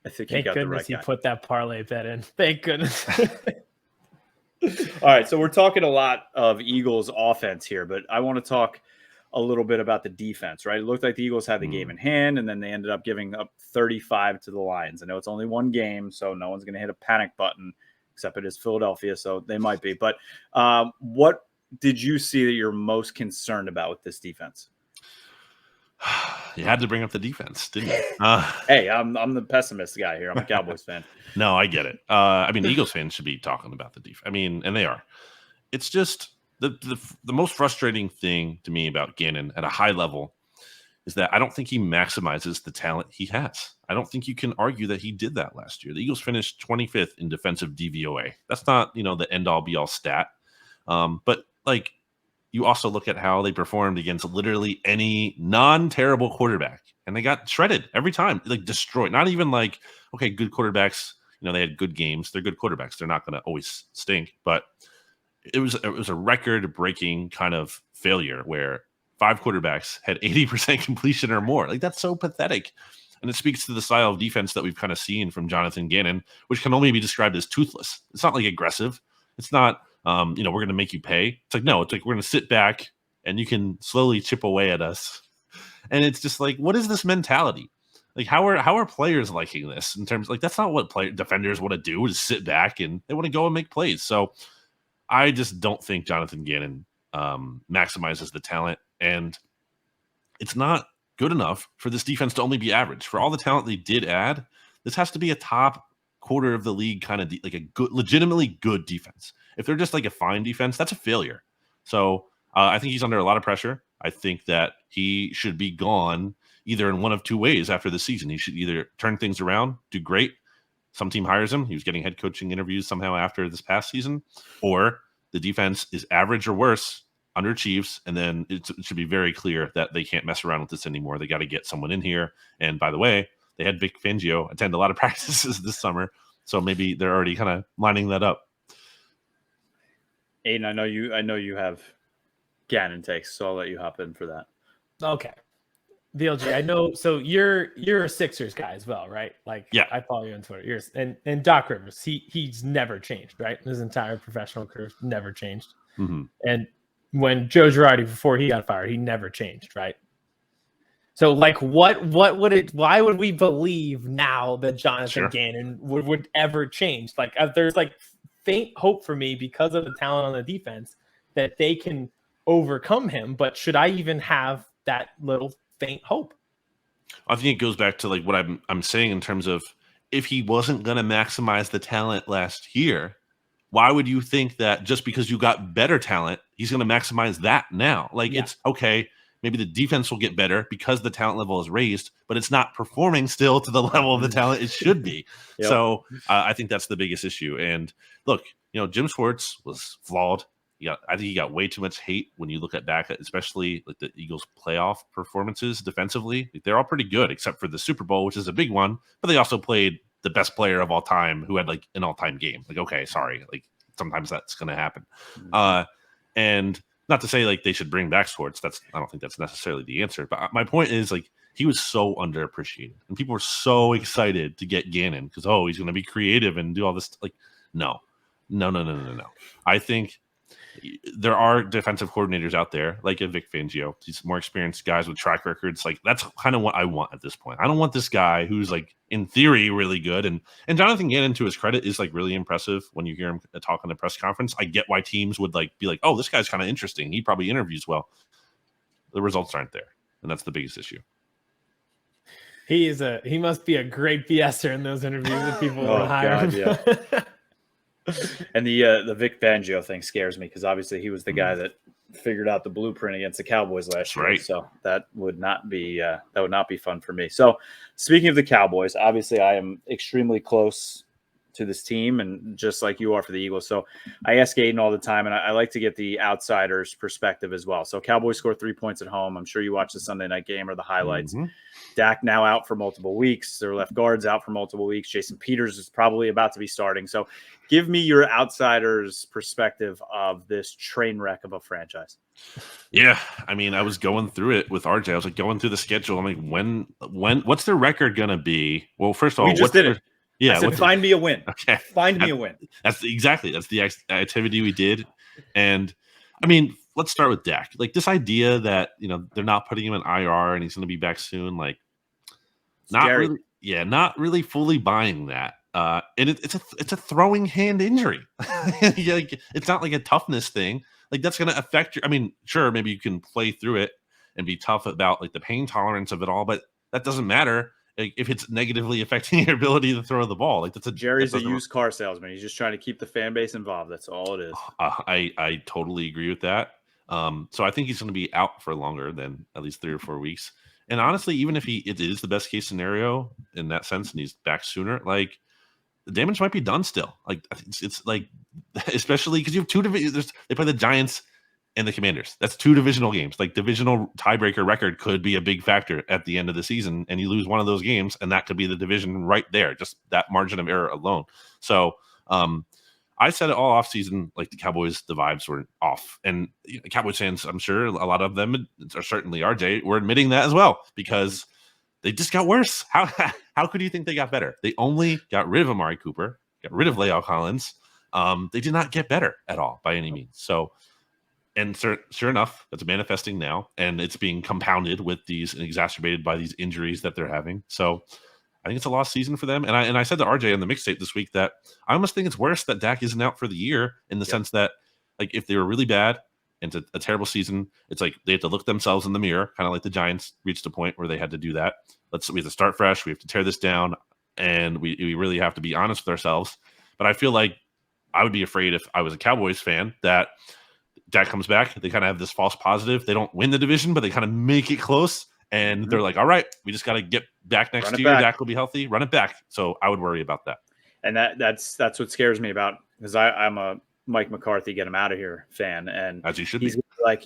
I think Thank goodness he put that parlay bet in. Thank goodness. All right, so we're talking a lot of Eagles offense here, but I want to talk a little bit about the defense, right? It looked like the Eagles had the game in hand, and then they ended up giving up 35 to the Lions. I know it's only one game, so no one's going to hit a panic button, except it is Philadelphia, so they might be. But what did you see that you're most concerned about with this defense? You had to bring up the defense, didn't you? Hey, I'm the pessimist guy here. I'm a Cowboys fan. No, I get it. I mean, Eagles fans should be talking about the defense. I mean, and they are. It's just the most frustrating thing to me about Gannon at a high level is that I don't think he maximizes the talent he has. I don't think you can argue that he did that last year. The Eagles finished 25th in defensive DVOA. That's not, the end-all be-all stat. But, like, you also look at how they performed against literally any non-terrible quarterback, and they got shredded every time, like destroyed. Not even like, okay, good quarterbacks, they had good games. They're good quarterbacks. They're not going to always stink, but it was a record-breaking kind of failure where 5 quarterbacks had 80% completion or more. Like, that's so pathetic. And it speaks to the style of defense that we've kind of seen from Jonathan Gannon, which can only be described as toothless. It's not like aggressive. It's not, we're going to make you pay. It's like, no, it's like we're going to sit back and you can slowly chip away at us. And it's just like, what is this mentality? Like, how are players liking this in terms, like, that's not what defenders want to do, is sit back and they want to go and make plays. So I just don't think Jonathan Gannon maximizes the talent, and it's not good enough for this defense to only be average. For all the talent they did add, this has to be a top quarter of the league kind of like a good, legitimately good defense. If they're just like a fine defense, that's a failure. So I think he's under a lot of pressure. I think that he should be gone either in one of two ways after the season. He should either turn things around, do great. Some team hires him. He was getting head coaching interviews somehow after this past season, or the defense is average or worse, underachieves, and then it should be very clear that they can't mess around with this anymore. They got to get someone in here. And by the way, they had Vic Fangio attend a lot of practices this summer, so maybe they're already kind of lining that up. Aidan, I know you have Gannon takes, so I'll let you hop in for that. Okay. VLG, I know. So you're a Sixers guy as well, right? Like, yeah, I follow you on Twitter. And Doc Rivers, he's never changed, right? His entire professional career never changed. Mm-hmm. And when Joe Girardi, before he got fired, he never changed, right? So, like, what would it? Why would we believe now that Jonathan Sure. Gannon would ever change? Like, there's like faint hope for me because of the talent on the defense that they can overcome him. But should I even have that little faint hope? I think it goes back to like what I'm saying in terms of if he wasn't going to maximize the talent last year, why would you think that just because you got better talent, he's going to maximize that now? Like it's okay. Maybe the defense will get better because the talent level is raised, but it's not performing still to the level of the talent it should be. Yep. So I think that's the biggest issue. And look, Jim Schwartz was flawed. I think he got way too much hate when you look back at especially like the Eagles playoff performances defensively. Like, they're all pretty good except for the Super Bowl, which is a big one, but they also played the best player of all time who had like an all-time game. Like, okay, sorry. Like sometimes that's going to happen. And not to say like they should bring back Schwartz. I don't think that's necessarily the answer. But my point is like he was so underappreciated, and people were so excited to get Gannon because he's going to be creative and do all this. Like, no. I think there are defensive coordinators out there like a Vic Fangio, these more experienced guys with track records. Like that's kind of what I want at this point. I don't want this guy who's like in theory really good. And Jonathan Gannon, to his credit, is like really impressive when you hear him talk on the press conference. I get why teams would like be like, oh, this guy's kind of interesting. He probably interviews well. The results aren't there, and that's the biggest issue. He must be a great BSer in those interviews if people want to hire him. Yeah. And the Vic Fangio thing scares me because obviously he was the guy that figured out the blueprint against the Cowboys last year. Right. So that would not be fun for me. So speaking of the Cowboys, obviously I am extremely close to this team, and just like you are for the Eagles. So I ask Aidan all the time, and I like to get the outsider's perspective as well. So Cowboys score 3 points at home. I'm sure you watched the Sunday night game or the highlights. Mm-hmm. Dak now out for multiple weeks. Their left guard's out for multiple weeks. Jason Peters is probably about to be starting. So give me your outsider's perspective of this train wreck of a franchise. Yeah, I mean, I was going through it with RJ. I was like going through the schedule. I'm like, what's their record going to be? Well, first of all, we just did it. Yeah, I said, find me a win. Okay, find me a win. That's the activity we did. And I mean, let's start with Dak. Like this idea that they're not putting him in IR and he's going to be back soon. Like, not really fully buying that. And it's a throwing hand injury. Like, it's not like a toughness thing. Like that's going to affect your. I mean, sure, maybe you can play through it and be tough about like the pain tolerance of it all, but that doesn't matter. Like, if it's negatively affecting your ability to throw the ball. Like Jerry's a used car salesman. He's just trying to keep the fan base involved. That's all it is. I totally agree with that. So I think he's going to be out for longer than at least 3 or 4 weeks. And honestly, even if it is the best case scenario in that sense, and he's back sooner, like the damage might be done still. Like it's like, especially because you have two divisions. They play the Giants and the Commanders. That's 2 divisional games. Like divisional tiebreaker record could be a big factor at the end of the season, and you lose one of those games, and that could be the division right there. Just that margin of error alone. So I said it all offseason, like the Cowboys, the vibes were off, and Cowboys fans, I'm sure a lot of them, or certainly RJ, were admitting that as well because they just got worse. How could you think they got better? They only got rid of Amari Cooper, got rid of La'el Collins. They did not get better at all by any means. So. And sure enough, that's manifesting now, and it's being compounded with these and exacerbated by these injuries that they're having. So I think it's a lost season for them. And I said to RJ on the mixtape this week that I almost think it's worse that Dak isn't out for the year in the sense that, like, if they were really bad and it's a terrible season, it's like they have to look themselves in the mirror, kind of like the Giants reached a point where they had to do that. We have to start fresh. We have to tear this down, and we really have to be honest with ourselves. But I feel like I would be afraid if I was a Cowboys fan that Dak comes back, they kind of have this false positive. They don't win the division, but they kind of make it close. And they're like, all right, we just got to get back next year. Dak will be healthy. Run it back. So I would worry about that. And that's what scares me about, because I'm a Mike McCarthy, get him out of here fan. And as he should he's gonna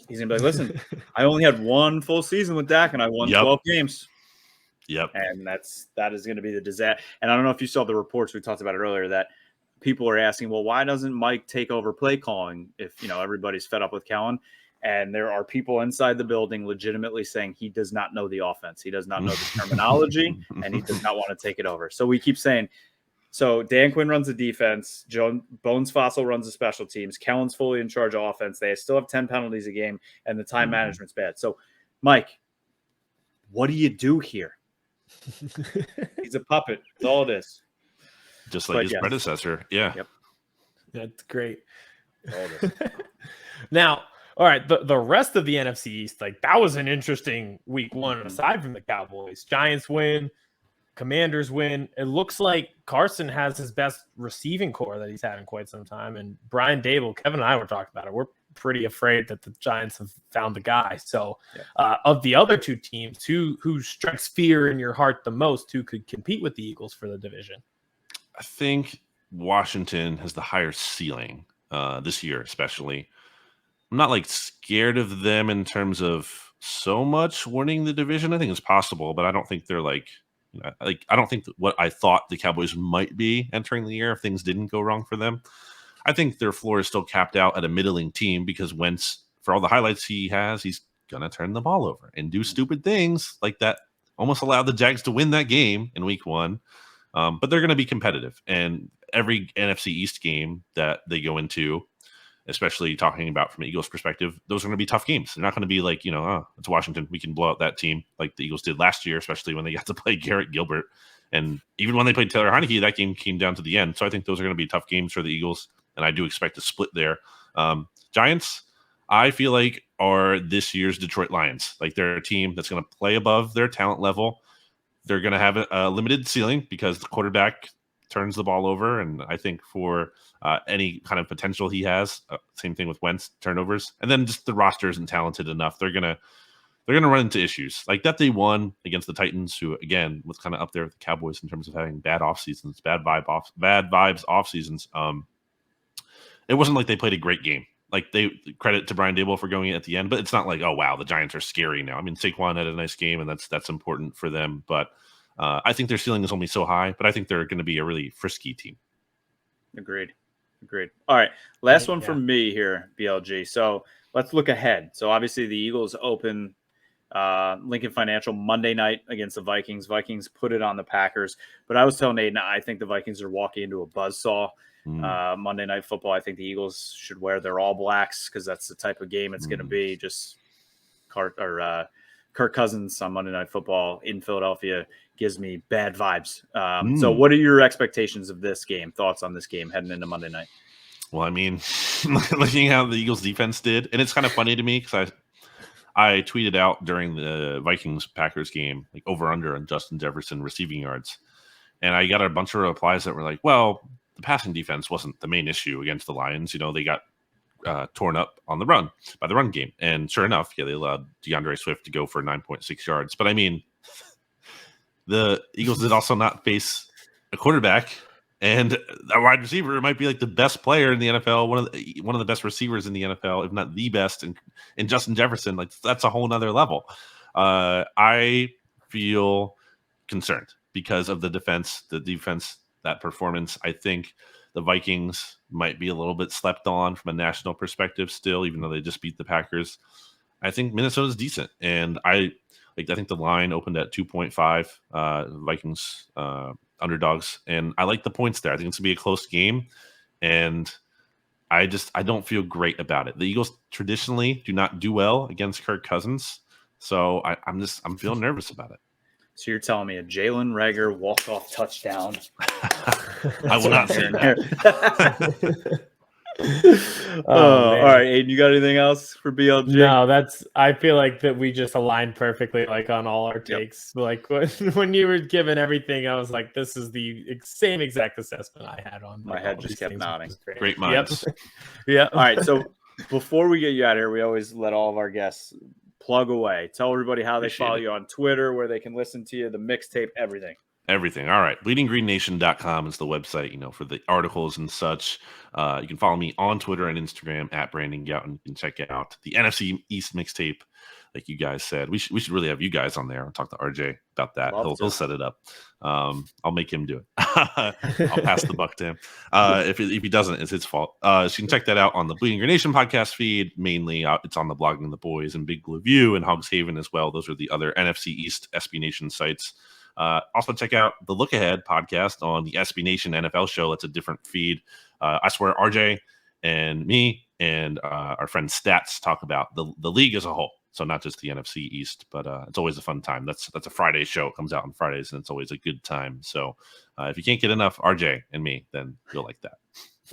be like, listen, I only had 1 full season with Dak and I won 12 games. Yep. And that is going to be the disaster. And I don't know if you saw the reports, we talked about it earlier, that people are asking, well, why doesn't Mike take over play calling if, everybody's fed up with Kellen? And there are people inside the building legitimately saying he does not know the offense. He does not know the terminology, and he does not want to take it over. So we keep saying, so Dan Quinn runs the defense. Bones Fossil runs the special teams. Kellen's fully in charge of offense. They still have 10 penalties a game, and the time management's bad. So, Mike, what do you do here? He's a puppet. That's all it is. Just like his predecessor. Yeah. Yep. That's great. All it is. Now, all right, the rest of the NFC East, like that was an interesting week one, aside from the Cowboys. Giants win, Commanders win. It looks like Carson has his best receiving core that he's had in quite some time. And Brian Dable, Kevin and I were talking about it. We're pretty afraid that the Giants have found the guy. So of the other two teams, who strikes fear in your heart the most, who could compete with the Eagles for the division? I think Washington has the higher ceiling this year, especially. I'm not like scared of them in terms of so much winning the division. I think it's possible, but I don't think they're like I don't think what I thought the Cowboys might be entering the year if things didn't go wrong for them. I think their floor is still capped out at a middling team because Wentz, for all the highlights he has, he's going to turn the ball over and do stupid things like that. Almost allowed the Jags to win that game in week one. But they're going to be competitive. And every NFC East game that they go into, especially talking about from an Eagles perspective, those are going to be tough games. They're not going to be like, it's Washington. We can blow out that team like the Eagles did last year, especially when they got to play Garrett Gilbert. And even when they played Taylor Heineke, that game came down to the end. So I think those are going to be tough games for the Eagles. And I do expect a split there. Giants, I feel like, are this year's Detroit Lions. Like they're a team that's going to play above their talent level. They're going to have a limited ceiling because the quarterback turns the ball over. And I think for any kind of potential he has, same thing with Wentz, turnovers. And then just the roster isn't talented enough. They're going to run into issues. Like that they won against the Titans, who, again, was kind of up there with the Cowboys in terms of having bad off seasons, bad vibes off seasons. It wasn't like they played a great game. Like they credit to Brian Dable for going in at the end, but it's not like, oh wow, the Giants are scary now. I mean, Saquon had a nice game, and that's important for them. But I think their ceiling is only so high. But I think they're going to be a really frisky team. Agreed. All right, last one from me here, BLG. So let's look ahead. So obviously the Eagles open Lincoln Financial Monday night against the Vikings. Vikings put it on the Packers, but I was telling Aidan, I think the Vikings are walking into a buzzsaw. Monday Night Football. I think the Eagles should wear their All Blacks because that's the type of game it's going to be. Just Kirk Cousins on Monday Night Football in Philadelphia gives me bad vibes. So what are your expectations of this game? Thoughts on this game heading into Monday night? Well, I mean, looking how the Eagles defense did, and it's kind of funny to me because I tweeted out during the Vikings-Packers game, like over-under on Justin Jefferson receiving yards. And I got a bunch of replies that were like, well, the passing defense wasn't the main issue against the Lions. They got torn up on the run by the run game. And sure enough, they allowed DeAndre Swift to go for 9.6 yards. But I mean, the Eagles did also not face a quarterback and a wide receiver might be like the best player in the NFL, one of the best receivers in the NFL, if not the best. And Justin Jefferson, like that's a whole nother level. I feel concerned because of the defense, that performance. I think the Vikings might be a little bit slept on from a national perspective still, even though they just beat the Packers. I think Minnesota's decent. And I think the line opened at 2.5 Vikings underdogs. And I like the points there. I think it's going to be a close game. And I don't feel great about it. The Eagles traditionally do not do well against Kirk Cousins. So I'm feeling nervous about it. So you're telling me a Jalen Reagor walk-off touchdown? I will not say that. All right, Aidan, you got anything else for BLG? No, I feel like that we just aligned perfectly, like on all our takes. Yep. Like when you were given everything, I was like, this is the same exact assessment I had on. My head just kept nodding. Great minds. Yep. Yeah. All right, so before we get you out of here, we always let all of our guests plug away. Tell everybody how they follow you on Twitter, where they can listen to you, the mixtape, everything. Everything. All right. BleedingGreenNation.com is the website, for the articles and such. You can follow me on Twitter and Instagram at Brandon Gowton. You can check out the NFC East mixtape, like you guys said. We should really have you guys on there. I'll talk to RJ about that. He'll set it up. I'll make him do it. I'll pass the buck to him. If he doesn't, it's his fault. So you can check that out on the Bleeding Green Nation podcast feed. Mainly, it's on the Blogging the Boys and Big Blue View and Hogs Haven as well. Those are the other NFC East SB Nation sites. Also, check out the Look Ahead podcast on the SB Nation NFL show. That's a different feed. I swear, RJ and me and our friend Stats talk about the league as a whole. So not just the NFC East, but it's always a fun time. That's a Friday show. It comes out on Fridays, and it's always a good time. So if you can't get enough RJ and me, then you'll like that.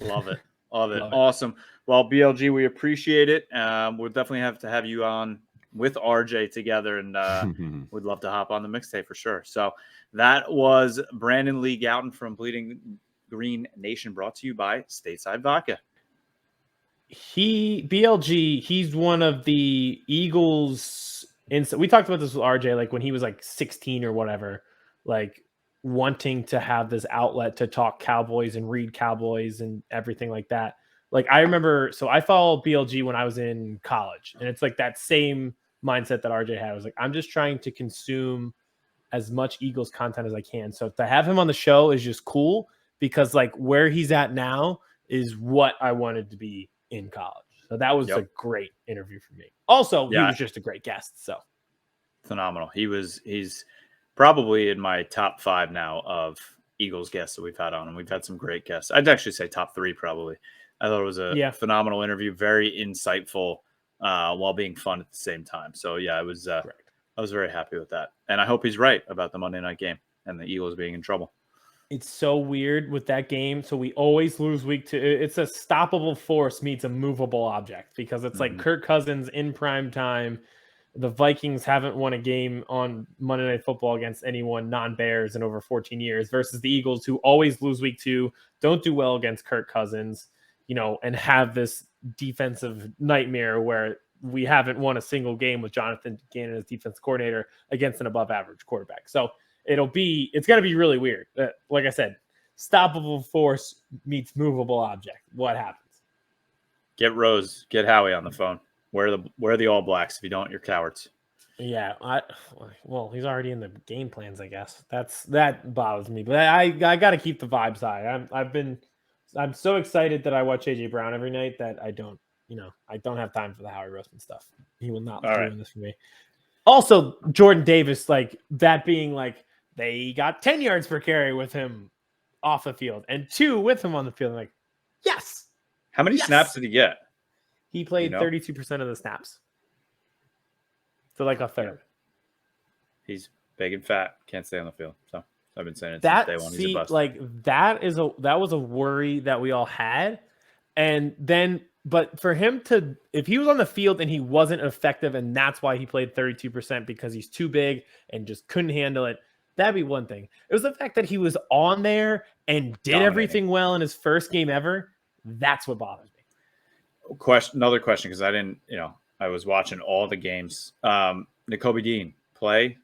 Love it. Love it. Awesome. Well, BLG, we appreciate it. We'll definitely have to have you on with RJ together, and we'd love to hop on the mixtape for sure. So that was Brandon Lee Gowton from Bleeding Green Nation, brought to you by Stateside Vodka. He's one of the Eagles. We talked about this with RJ, like when he was like 16 or whatever, like wanting to have this outlet to talk Cowboys and read Cowboys and everything like that. Like I remember, so I followed BLG when I was in college, and it's like that same mindset that RJ had. I was like, I'm just trying to consume as much Eagles content as I can. So to have him on the show is just cool, because like where he's at now is what I wanted to be in college. So that was a great interview for me. Also, he was just a great guest. So phenomenal. He's probably in my top 5 now of Eagles guests that we've had on, and we've had some great guests. I'd actually say top 3 probably. I thought it was a phenomenal interview, very insightful, while being fun at the same time. So yeah, I was very happy with that, and I hope he's right about the Monday night game and the Eagles being in trouble. It's so weird with that game. So we always lose week 2. It's a stoppable force meets a movable object, because it's like Kirk Cousins in prime time. The Vikings haven't won a game on Monday Night Football against anyone non-Bears in over 14 years, versus the Eagles, who always lose week 2, don't do well against Kirk Cousins, and have this defensive nightmare where we haven't won a single game with Jonathan Gannon as defense coordinator against an above average quarterback. So it's going to be really weird. Like I said, stoppable force meets movable object. What happens? Get Get Howie on the phone. Where are the All Blacks? If you don't, you're cowards. Yeah. Well, he's already in the game plans, I guess. That bothers me, but I got to keep the vibes high. I'm so excited that I watch AJ Brown every night that I don't have time for the Howie Roseman stuff. He will not ruin this for me. Also, Jordan Davis, like that being like, they got 10 yards per carry with him off the field and 2 with him on the field. I'm like, yes. How many snaps did he get? He played 32% of the snaps. So like a third. He's big and fat. Can't stay on the field. So I've been saying it since day one. He's a bust. Like that was a worry that we all had. And then, but for him if he was on the field and he wasn't effective, and that's why he played 32% because he's too big and just couldn't handle it, that'd be one thing. It was the fact that he was on there and did everything well in his first game ever. That's what bothers me. Another question, because I didn't, I was watching all the games. Nakobe Dean play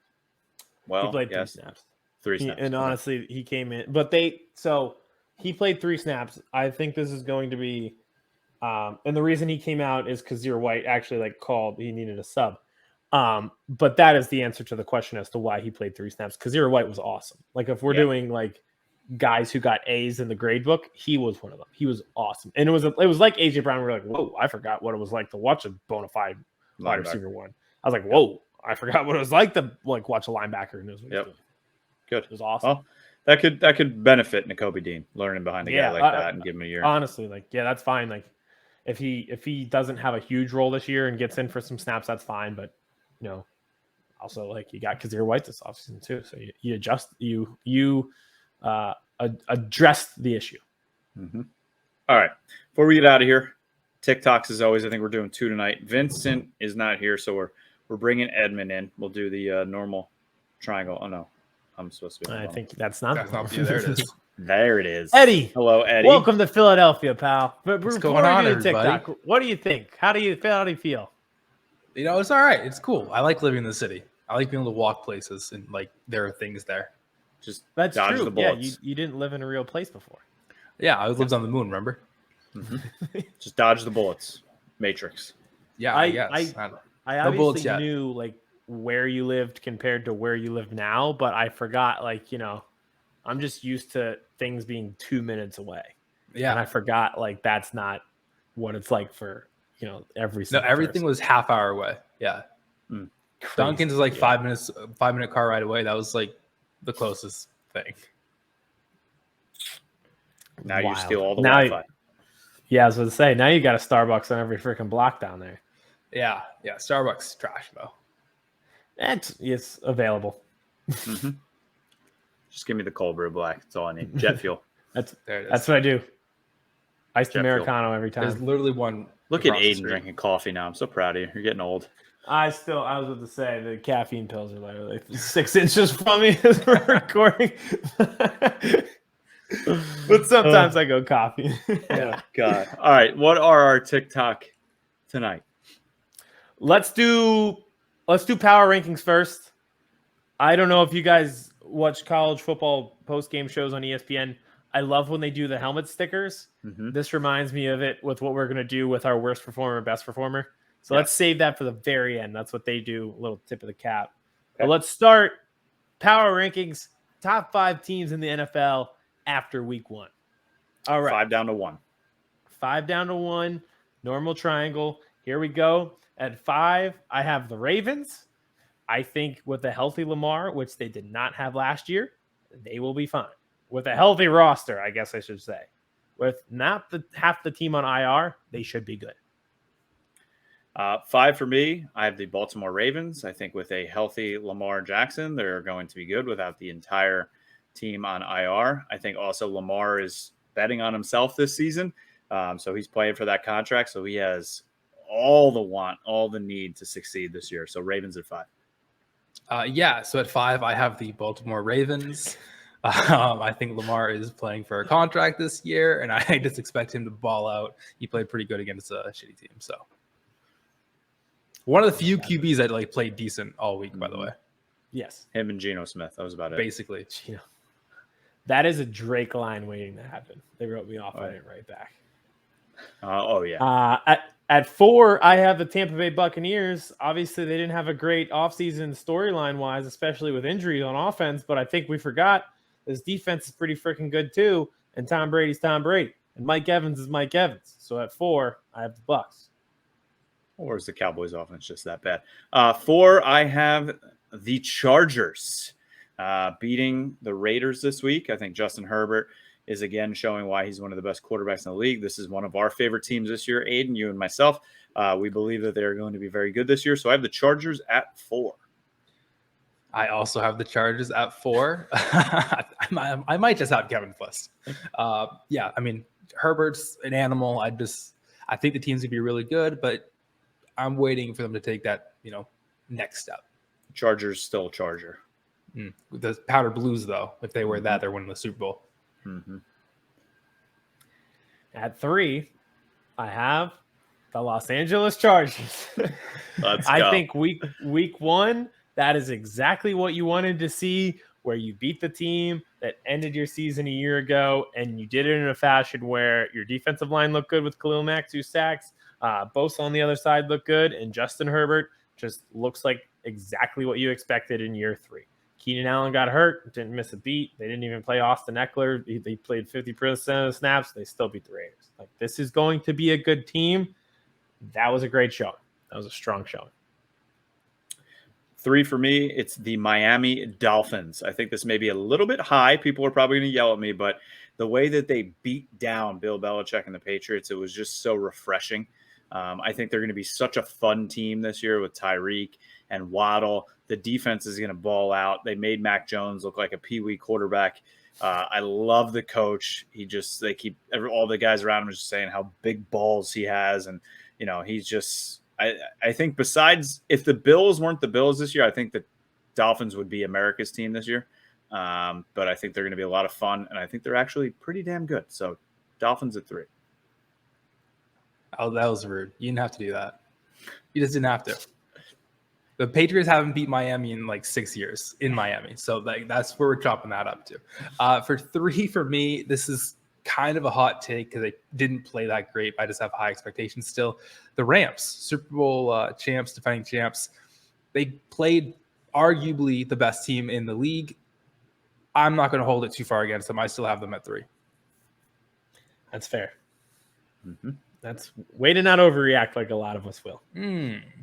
well. He played 3 snaps. 3 snaps. And honestly, he came in, but he played 3 snaps. I think this is going to be, and the reason he came out is Kazir White actually called he needed a sub. But that is the answer to the question as to why he played 3 snaps. Kazir White was awesome. Like if we're doing guys who got A's in the grade book, he was one of them. He was awesome. And it was like AJ Brown. We're like, whoa, I forgot what it was like to watch a bona fide wide receiver one. I was like, whoa, I forgot what it was like to watch a linebacker and knows what he's doing. Good. It was awesome. Well, that could benefit Nakobe Dean learning behind a guy like that and give him a year. Honestly, that's fine. Like if he doesn't have a huge role this year and gets in for some snaps, that's fine. But also you got Kazir White this offseason too. So you adjust address the issue. Mm-hmm. All right. Before we get out of here, TikToks as always. I think we're doing 2 tonight. Vincent is not here, so we're bringing Edmund in. We'll do the normal triangle. Oh no, I'm supposed to be. I think that's not. There it is. There it is. Eddie. Hello, Eddie. Welcome to Philadelphia, pal. What's going on, everybody? TikTok, what do you think? How do you feel? It's all right. It's cool. I like living in the city. I like being able to walk places and there are things there. Just that's dodge true. the bullets. You didn't live in a real place before. Yeah, I lived on the moon. Remember? Mm-hmm. Just dodge the bullets. Matrix. Yeah, I guess. I obviously knew where you lived compared to where you live now, but I forgot. I'm just used to things being 2 minutes away. Yeah, and I forgot that's not what it's like for every. No, everything was half hour away. Yeah, Duncan's is 5 minutes, 5-minute car ride away. That was the closest thing. Now you steal all the Wi-Fi. Yeah, I was going to say, now you got a Starbucks on every freaking block down there. Yeah. Starbucks trash though. It's available. Mm-hmm. Just give me the cold brew black. That's all I need. Jet fuel. That's There it is. that's what I do. Iced Jet Americano every time. There's literally one. Look at across the Aidan street. drinking coffee now. I'm so proud of you. You're getting old. I was about to say the caffeine pills are literally 6 inches from me as we're recording. But sometimes I go coffee. Oh, God. All right. What are our TikTok tonight? Let's do power rankings first. I don't know if you guys watch college football post-game shows on ESPN. I love when they do the helmet stickers. Mm-hmm. This reminds me of it with what we're going to do with our worst performer, best performer. So Yeah. let's save that for the very end. That's what they do, a little tip of the cap. Okay. But let's start power rankings, top 5 teams in the NFL after week 1. All right. 5 down to 1. 5 down to 1, normal triangle. Here we go. At 5, I have the Ravens. I think with a healthy Lamar, which they did not have last year, they will be fine. With a healthy roster, I guess I should say. With not half the team on IR, they should be good. 5 for me. I have the Baltimore Ravens. I think with a healthy Lamar Jackson, they're going to be good without the entire team on IR. I think also Lamar is betting on himself this season. So he's playing for that contract. So he has all the need to succeed this year. So Ravens at 5. So at 5, I have the Baltimore Ravens. I think Lamar is playing for a contract this year, and I just expect him to ball out. He played pretty good against a shitty team. So one of the few QBs that played decent all week, by the way. Yes. Him and Geno Smith. That was about it. Basically. That is a Drake line waiting to happen. They wrote me off on it right back. Yeah. At 4, I have the Tampa Bay Buccaneers. Obviously, they didn't have a great offseason storyline-wise, especially with injuries on offense, but I think we forgot this defense is pretty freaking good too, and Tom Brady's Tom Brady, and Mike Evans is Mike Evans. So at 4, I have the Bucs. Or is the Cowboys offense just that bad? 4, I have the Chargers beating the Raiders this week. I think Justin Herbert is again showing why he's one of the best quarterbacks in the league. This is one of our favorite teams this year, Aidan, you and myself. We believe that they're going to be very good this year. So I have the Chargers at 4. I also have the Chargers at 4. I might just have Kevin Fuss. Herbert's an animal. I think the team's gonna be really good, but I'm waiting for them to take that, next step. Chargers still Charger. The powder blues, though, if they wear that, they're winning the Super Bowl. Mm-hmm. At 3, I have the Los Angeles Chargers. Let's go. I think week 1, that is exactly what you wanted to see, where you beat the team that ended your season a year ago, and you did it in a fashion where your defensive line looked good with Khalil Mack, 2 sacks. Both on the other side look good, and Justin Herbert just looks like exactly what you expected in year 3. Keenan Allen got hurt, didn't miss a beat. They didn't even play Austin Eckler. They played 50% of the snaps. They still beat the Raiders. This is going to be a good team. That was a great showing. That was a strong showing. 3 for me, it's the Miami Dolphins. I think this may be a little bit high. People are probably going to yell at me, but the way that they beat down Bill Belichick and the Patriots, it was just so refreshing. I think they're going to be such a fun team this year with Tyreek and Waddle. The defense is going to ball out. They made Mac Jones look like a peewee quarterback. I love the coach. They keep all the guys around him just saying how big balls he has. And, he's just, I think besides, if the Bills weren't the Bills this year, I think the Dolphins would be America's team this year. But I think they're going to be a lot of fun. And I think they're actually pretty damn good. So Dolphins at 3. Oh, that was rude. You didn't have to do that. You just didn't have to. The Patriots haven't beat Miami in 6 years in Miami. So that's where we're chopping that up to. For 3 for me, this is kind of a hot take because they didn't play that great. I just have high expectations still. The Rams, Super Bowl champs, defending champs, they played arguably the best team in the league. I'm not going to hold it too far against them. I still have them at 3. That's fair. Mm-hmm. That's way to not overreact like a lot of us will.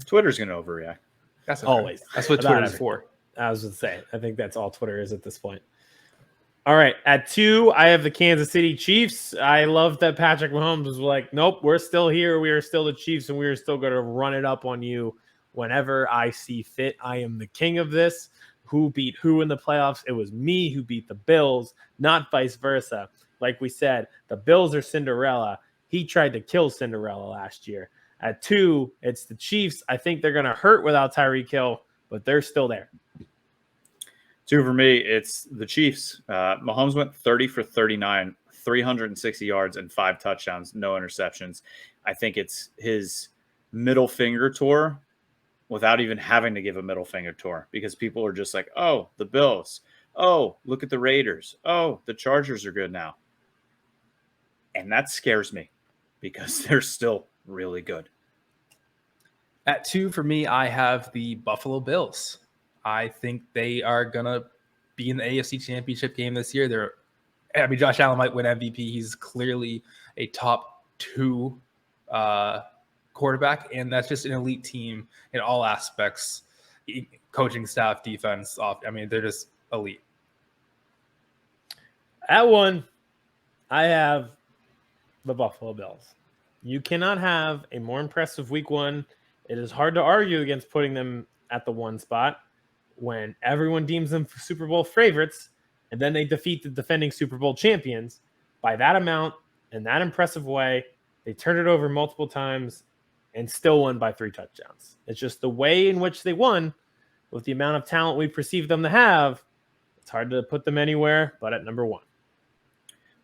Twitter's going to overreact. That's always. That's what Twitter's for. I was going to say, I think that's all Twitter is at this point. All right. At 2, I have the Kansas City Chiefs. I love that Patrick Mahomes was like, nope, we're still here. We are still the Chiefs, and we are still going to run it up on you whenever I see fit. I am the king of this. Who beat who in the playoffs? It was me who beat the Bills, not vice versa. Like we said, the Bills are Cinderella. He tried to kill Cinderella last year. At 2, it's the Chiefs. I think they're going to hurt without Tyreek Hill, but they're still there. 2 for me, it's the Chiefs. Mahomes went 30 for 39, 360 yards and 5 touchdowns, no interceptions. I think it's his middle finger tour without even having to give a middle finger tour, because people are just like, oh, the Bills. Oh, look at the Raiders. Oh, the Chargers are good now. And that scares me because they're still really good. At 2 for me, I have the Buffalo Bills. I think they are going to be in the AFC Championship game this year. Josh Allen might win MVP. He's clearly a top 2 quarterback, and that's just an elite team in all aspects, coaching staff, defense. They're just elite. At 1, I have the Buffalo Bills. You cannot have a more impressive week 1. It is hard to argue against putting them at the 1 spot when everyone deems them Super Bowl favorites, and then they defeat the defending Super Bowl champions by that amount in that impressive way. They turned it over multiple times and still won by 3 touchdowns. It's just the way in which they won with the amount of talent we perceive them to have. It's hard to put them anywhere but at number 1.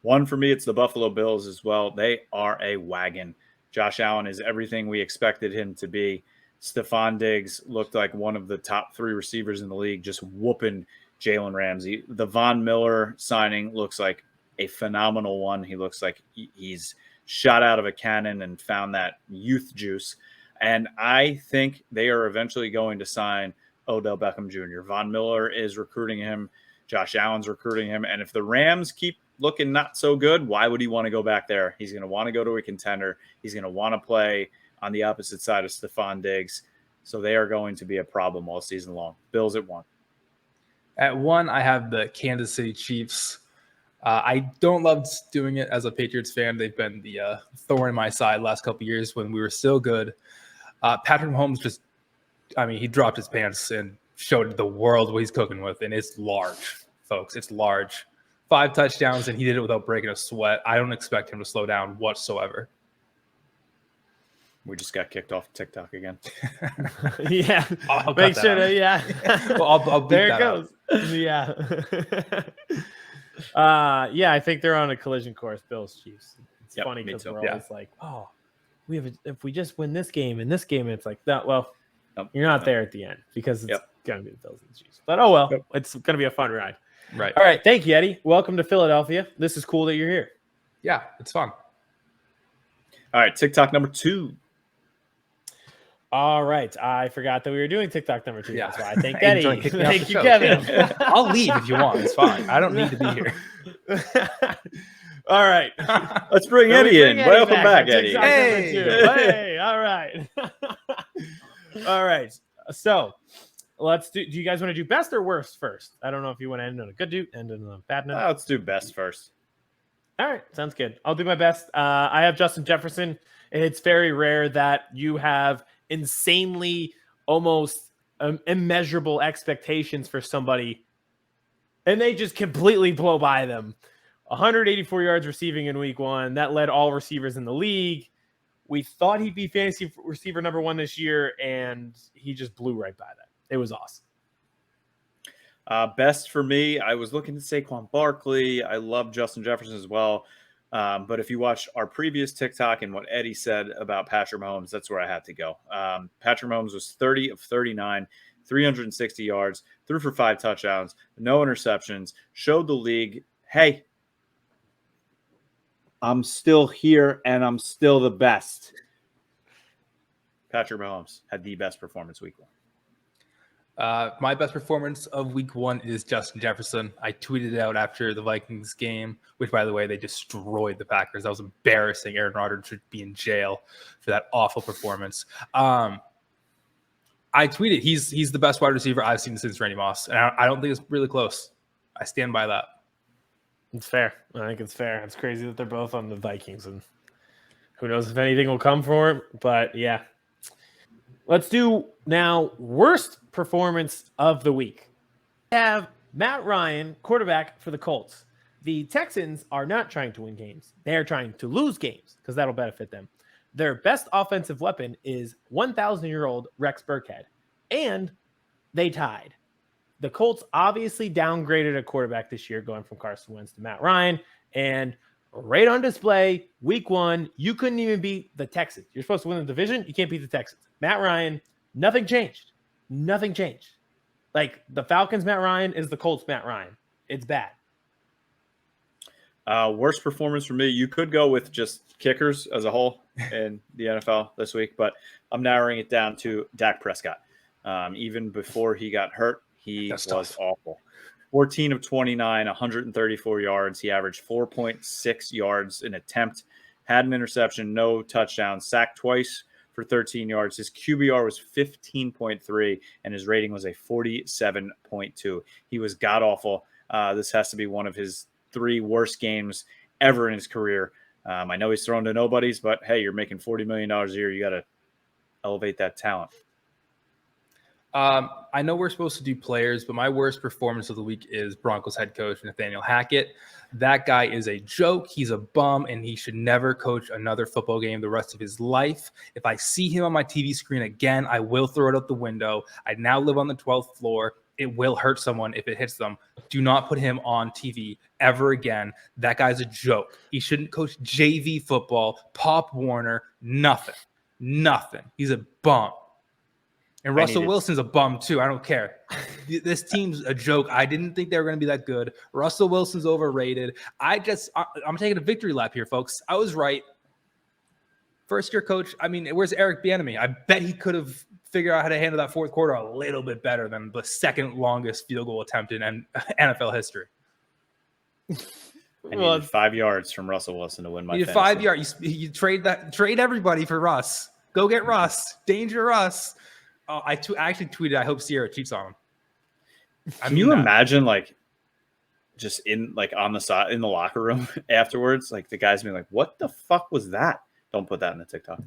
1 for me, it's the Buffalo Bills as well. They are a wagon. Josh Allen is everything we expected him to be. Stephon Diggs looked like one of the top 3 receivers in the league, just whooping Jalen Ramsey. The Von Miller signing looks like a phenomenal one. He looks like he's shot out of a cannon and found that youth juice. And I think they are eventually going to sign Odell Beckham Jr. Von Miller is recruiting him. Josh Allen's recruiting him. And if the Rams keep looking not so good, why would he want to go back there? He's going to want to go to a contender. He's going to want to play on the opposite side of Stephon Diggs. So they are going to be a problem all season long. Bills at 1. At 1, I have the Kansas City Chiefs. I don't love doing it as a Patriots fan. They've been the thorn in my side last couple of years when we were still good. Patrick Mahomes he dropped his pants and showed the world what he's cooking with, and it's large, folks. It's large. 5 touchdowns, and he did it without breaking a sweat. I don't expect him to slow down whatsoever. We just got kicked off TikTok again. Yeah. Make sure to, yeah. Well, I'll beat there that it goes. Yeah. I think they're on a collision course, Bills Chiefs. It's funny because we're always like, oh, if we just win this game and this game, it's like, that. Well, you're not there at the end because it's going to be the Bills and the Chiefs. But oh well, it's going to be a fun ride. Right. All right. Thank you, Eddie. Welcome to Philadelphia. This is cool that you're here. Yeah, it's fun. All right, TikTok number 2. All right. I forgot that we were doing TikTok number 2. Yeah. That's why I thank Eddie. Thank you, show. Kevin. I'll leave if you want. It's fine. I don't need to be here. All right. Let's bring Eddie in. Welcome back, Eddie. Hey. All right. All right. So let's do you guys want to do best or worst first? I don't know if you want to end on a good note, end on a bad note. Let's do best first. All right. Sounds good. I'll do my best. I have Justin Jefferson. It's very rare that you have insanely, almost immeasurable expectations for somebody, and they just completely blow by them. 184 yards receiving in week 1. That led all receivers in the league. We thought he'd be fantasy receiver number 1 this year, and he just blew right by that. It was awesome. Best for me, I was looking at Saquon Barkley. I love Justin Jefferson as well. But if you watch our previous TikTok and what Eddie said about Patrick Mahomes, that's where I had to go. Patrick Mahomes was 30 of 39, 360 yards, threw for 5 touchdowns, no interceptions, showed the league, hey, I'm still here and I'm still the best. Patrick Mahomes had the best performance week 1. My best performance of week 1 is Justin Jefferson. I tweeted it out after the Vikings game, which, by the way, they destroyed the Packers. That was embarrassing. Aaron Rodgers should be in jail for that awful performance. I tweeted he's the best wide receiver I've seen since Randy Moss, and I don't think it's really close. I stand by that. It's fair. I think it's fair. It's crazy that they're both on the Vikings, and who knows if anything will come for him. But yeah, let's do now worst performance of the week. We have Matt Ryan, quarterback for the Colts. The Texans are not trying to win games. They're trying to lose games because that'll benefit them. Their best offensive weapon is 1,000-year-old Rex Burkhead, and they tied. The Colts obviously downgraded a quarterback this year, going from Carson Wentz to Matt Ryan, and right on display, week 1, you couldn't even beat the Texans. You're supposed to win the division. You can't beat the Texans. Matt Ryan, nothing changed. Nothing changed. Like, the Falcons' Matt Ryan is the Colts' Matt Ryan. It's bad. Worst performance for me, you could go with just kickers as a whole in the NFL this week, but I'm narrowing it down to Dak Prescott. Even before he got hurt, he was awful. 14 of 29, 134 yards. He averaged 4.6 yards an attempt, had an interception, no touchdown, sacked twice for 13 yards. His QBR was 15.3, and his rating was a 47.2. He was god-awful. This has to be one of his 3 worst games ever in his career. I know he's thrown to nobodies, but hey, you're making $40 million a year. You got to elevate that talent. I know we're supposed to do players, but my worst performance of the week is Broncos head coach Nathaniel Hackett. That guy is a joke. He's a bum, and he should never coach another football game the rest of his life. If I see him on my TV screen again, I will throw it out the window. I now live on the 12th floor. It will hurt someone if it hits them. Do not put him on TV ever again. That guy's a joke. He shouldn't coach JV football, Pop Warner, nothing. He's a bum. And Russell Wilson's a bum too. I don't care. This team's a joke. I didn't think they were going to be that good. Russell Wilson's overrated. I'm taking a victory lap here, folks. I was right. First-year coach. I mean, where's Eric Bieniemy? I bet he could have figured out how to handle that fourth quarter a little bit better than the second longest field goal attempt in NFL history. I needed 5 yards from Russell Wilson to win my. You needed 5 yards. You trade everybody for Russ. Go get Russ. Danger Russ. Oh, I actually tweeted, I hope Sierra cheats on him. Can you imagine, like, just on the side in the locker room afterwards, like the guys being like, "What the fuck was that?" Don't put that in the TikTok.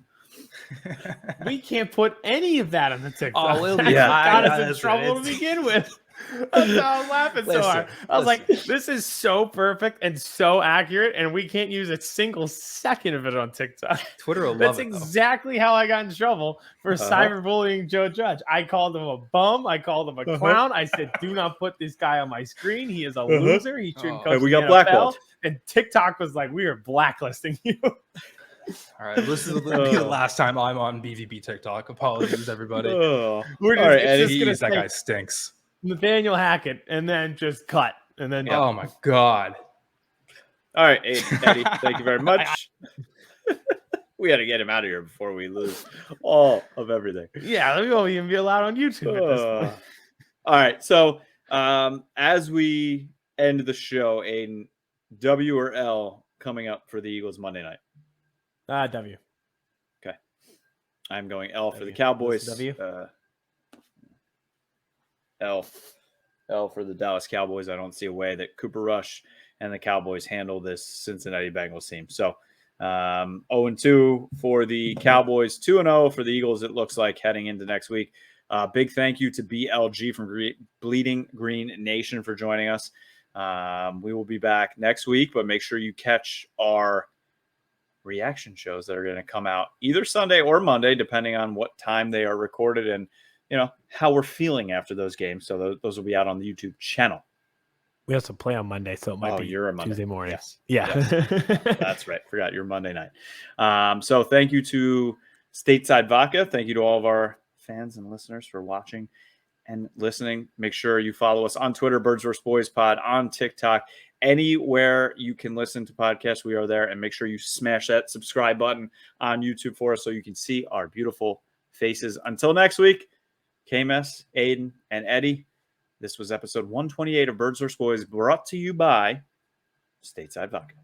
We can't put any of that on the TikTok. Oh, got us in trouble to begin with. That's how I was laughing so hard. I was like, this is so perfect and so accurate, and we can't use a single second of it on TikTok. Twitter will love That's it, exactly how I got in trouble for cyberbullying Joe Judge. I called him a bum. I called him a clown. I said, do not put this guy on my screen. He is a loser. He shouldn't coach we the got NFL. blackballed. And TikTok was like, we are blacklisting you. All right, this is the last time I'm on BVB TikTok. Apologies, everybody. We're just, all right, just that guy stinks. Nathaniel Hackett, and then just cut, and then oh my god! All right, Eddie, thank you very much. We got to get him out of here before we lose all of everything. Yeah, we won't even be allowed on YouTube at this point. All right, so as we end the show, Aidan, W or L coming up for the Eagles Monday night? W. Okay, I'm going L for the Cowboys. W. L for the Dallas Cowboys. I don't see a way that Cooper Rush and the Cowboys handle this Cincinnati Bengals team. So 0-2 for the Cowboys, 2-0 for the Eagles, it looks like, heading into next week. Big thank you to BLG from Bleeding Green Nation for joining us. We will be back next week, but make sure you catch our reaction shows that are going to come out either Sunday or Monday, depending on what time they are recorded and how we're feeling after those games. So those will be out on the YouTube channel. We also play on Monday, so it might be you're a Monday. Tuesday morning. Yes. Yeah. Yes. That's right. Forgot your Monday night. So thank you to Stateside Vodka. Thank you to all of our fans and listeners for watching and listening. Make sure you follow us on Twitter, Birds vs. Boys Pod, on TikTok, anywhere you can listen to podcasts. We are there. And make sure you smash that subscribe button on YouTube for us so you can see our beautiful faces. Until next week, KMess, Aidan, and Eddie. This was episode 128 of Birds vs. Boys, brought to you by Stateside Vodka.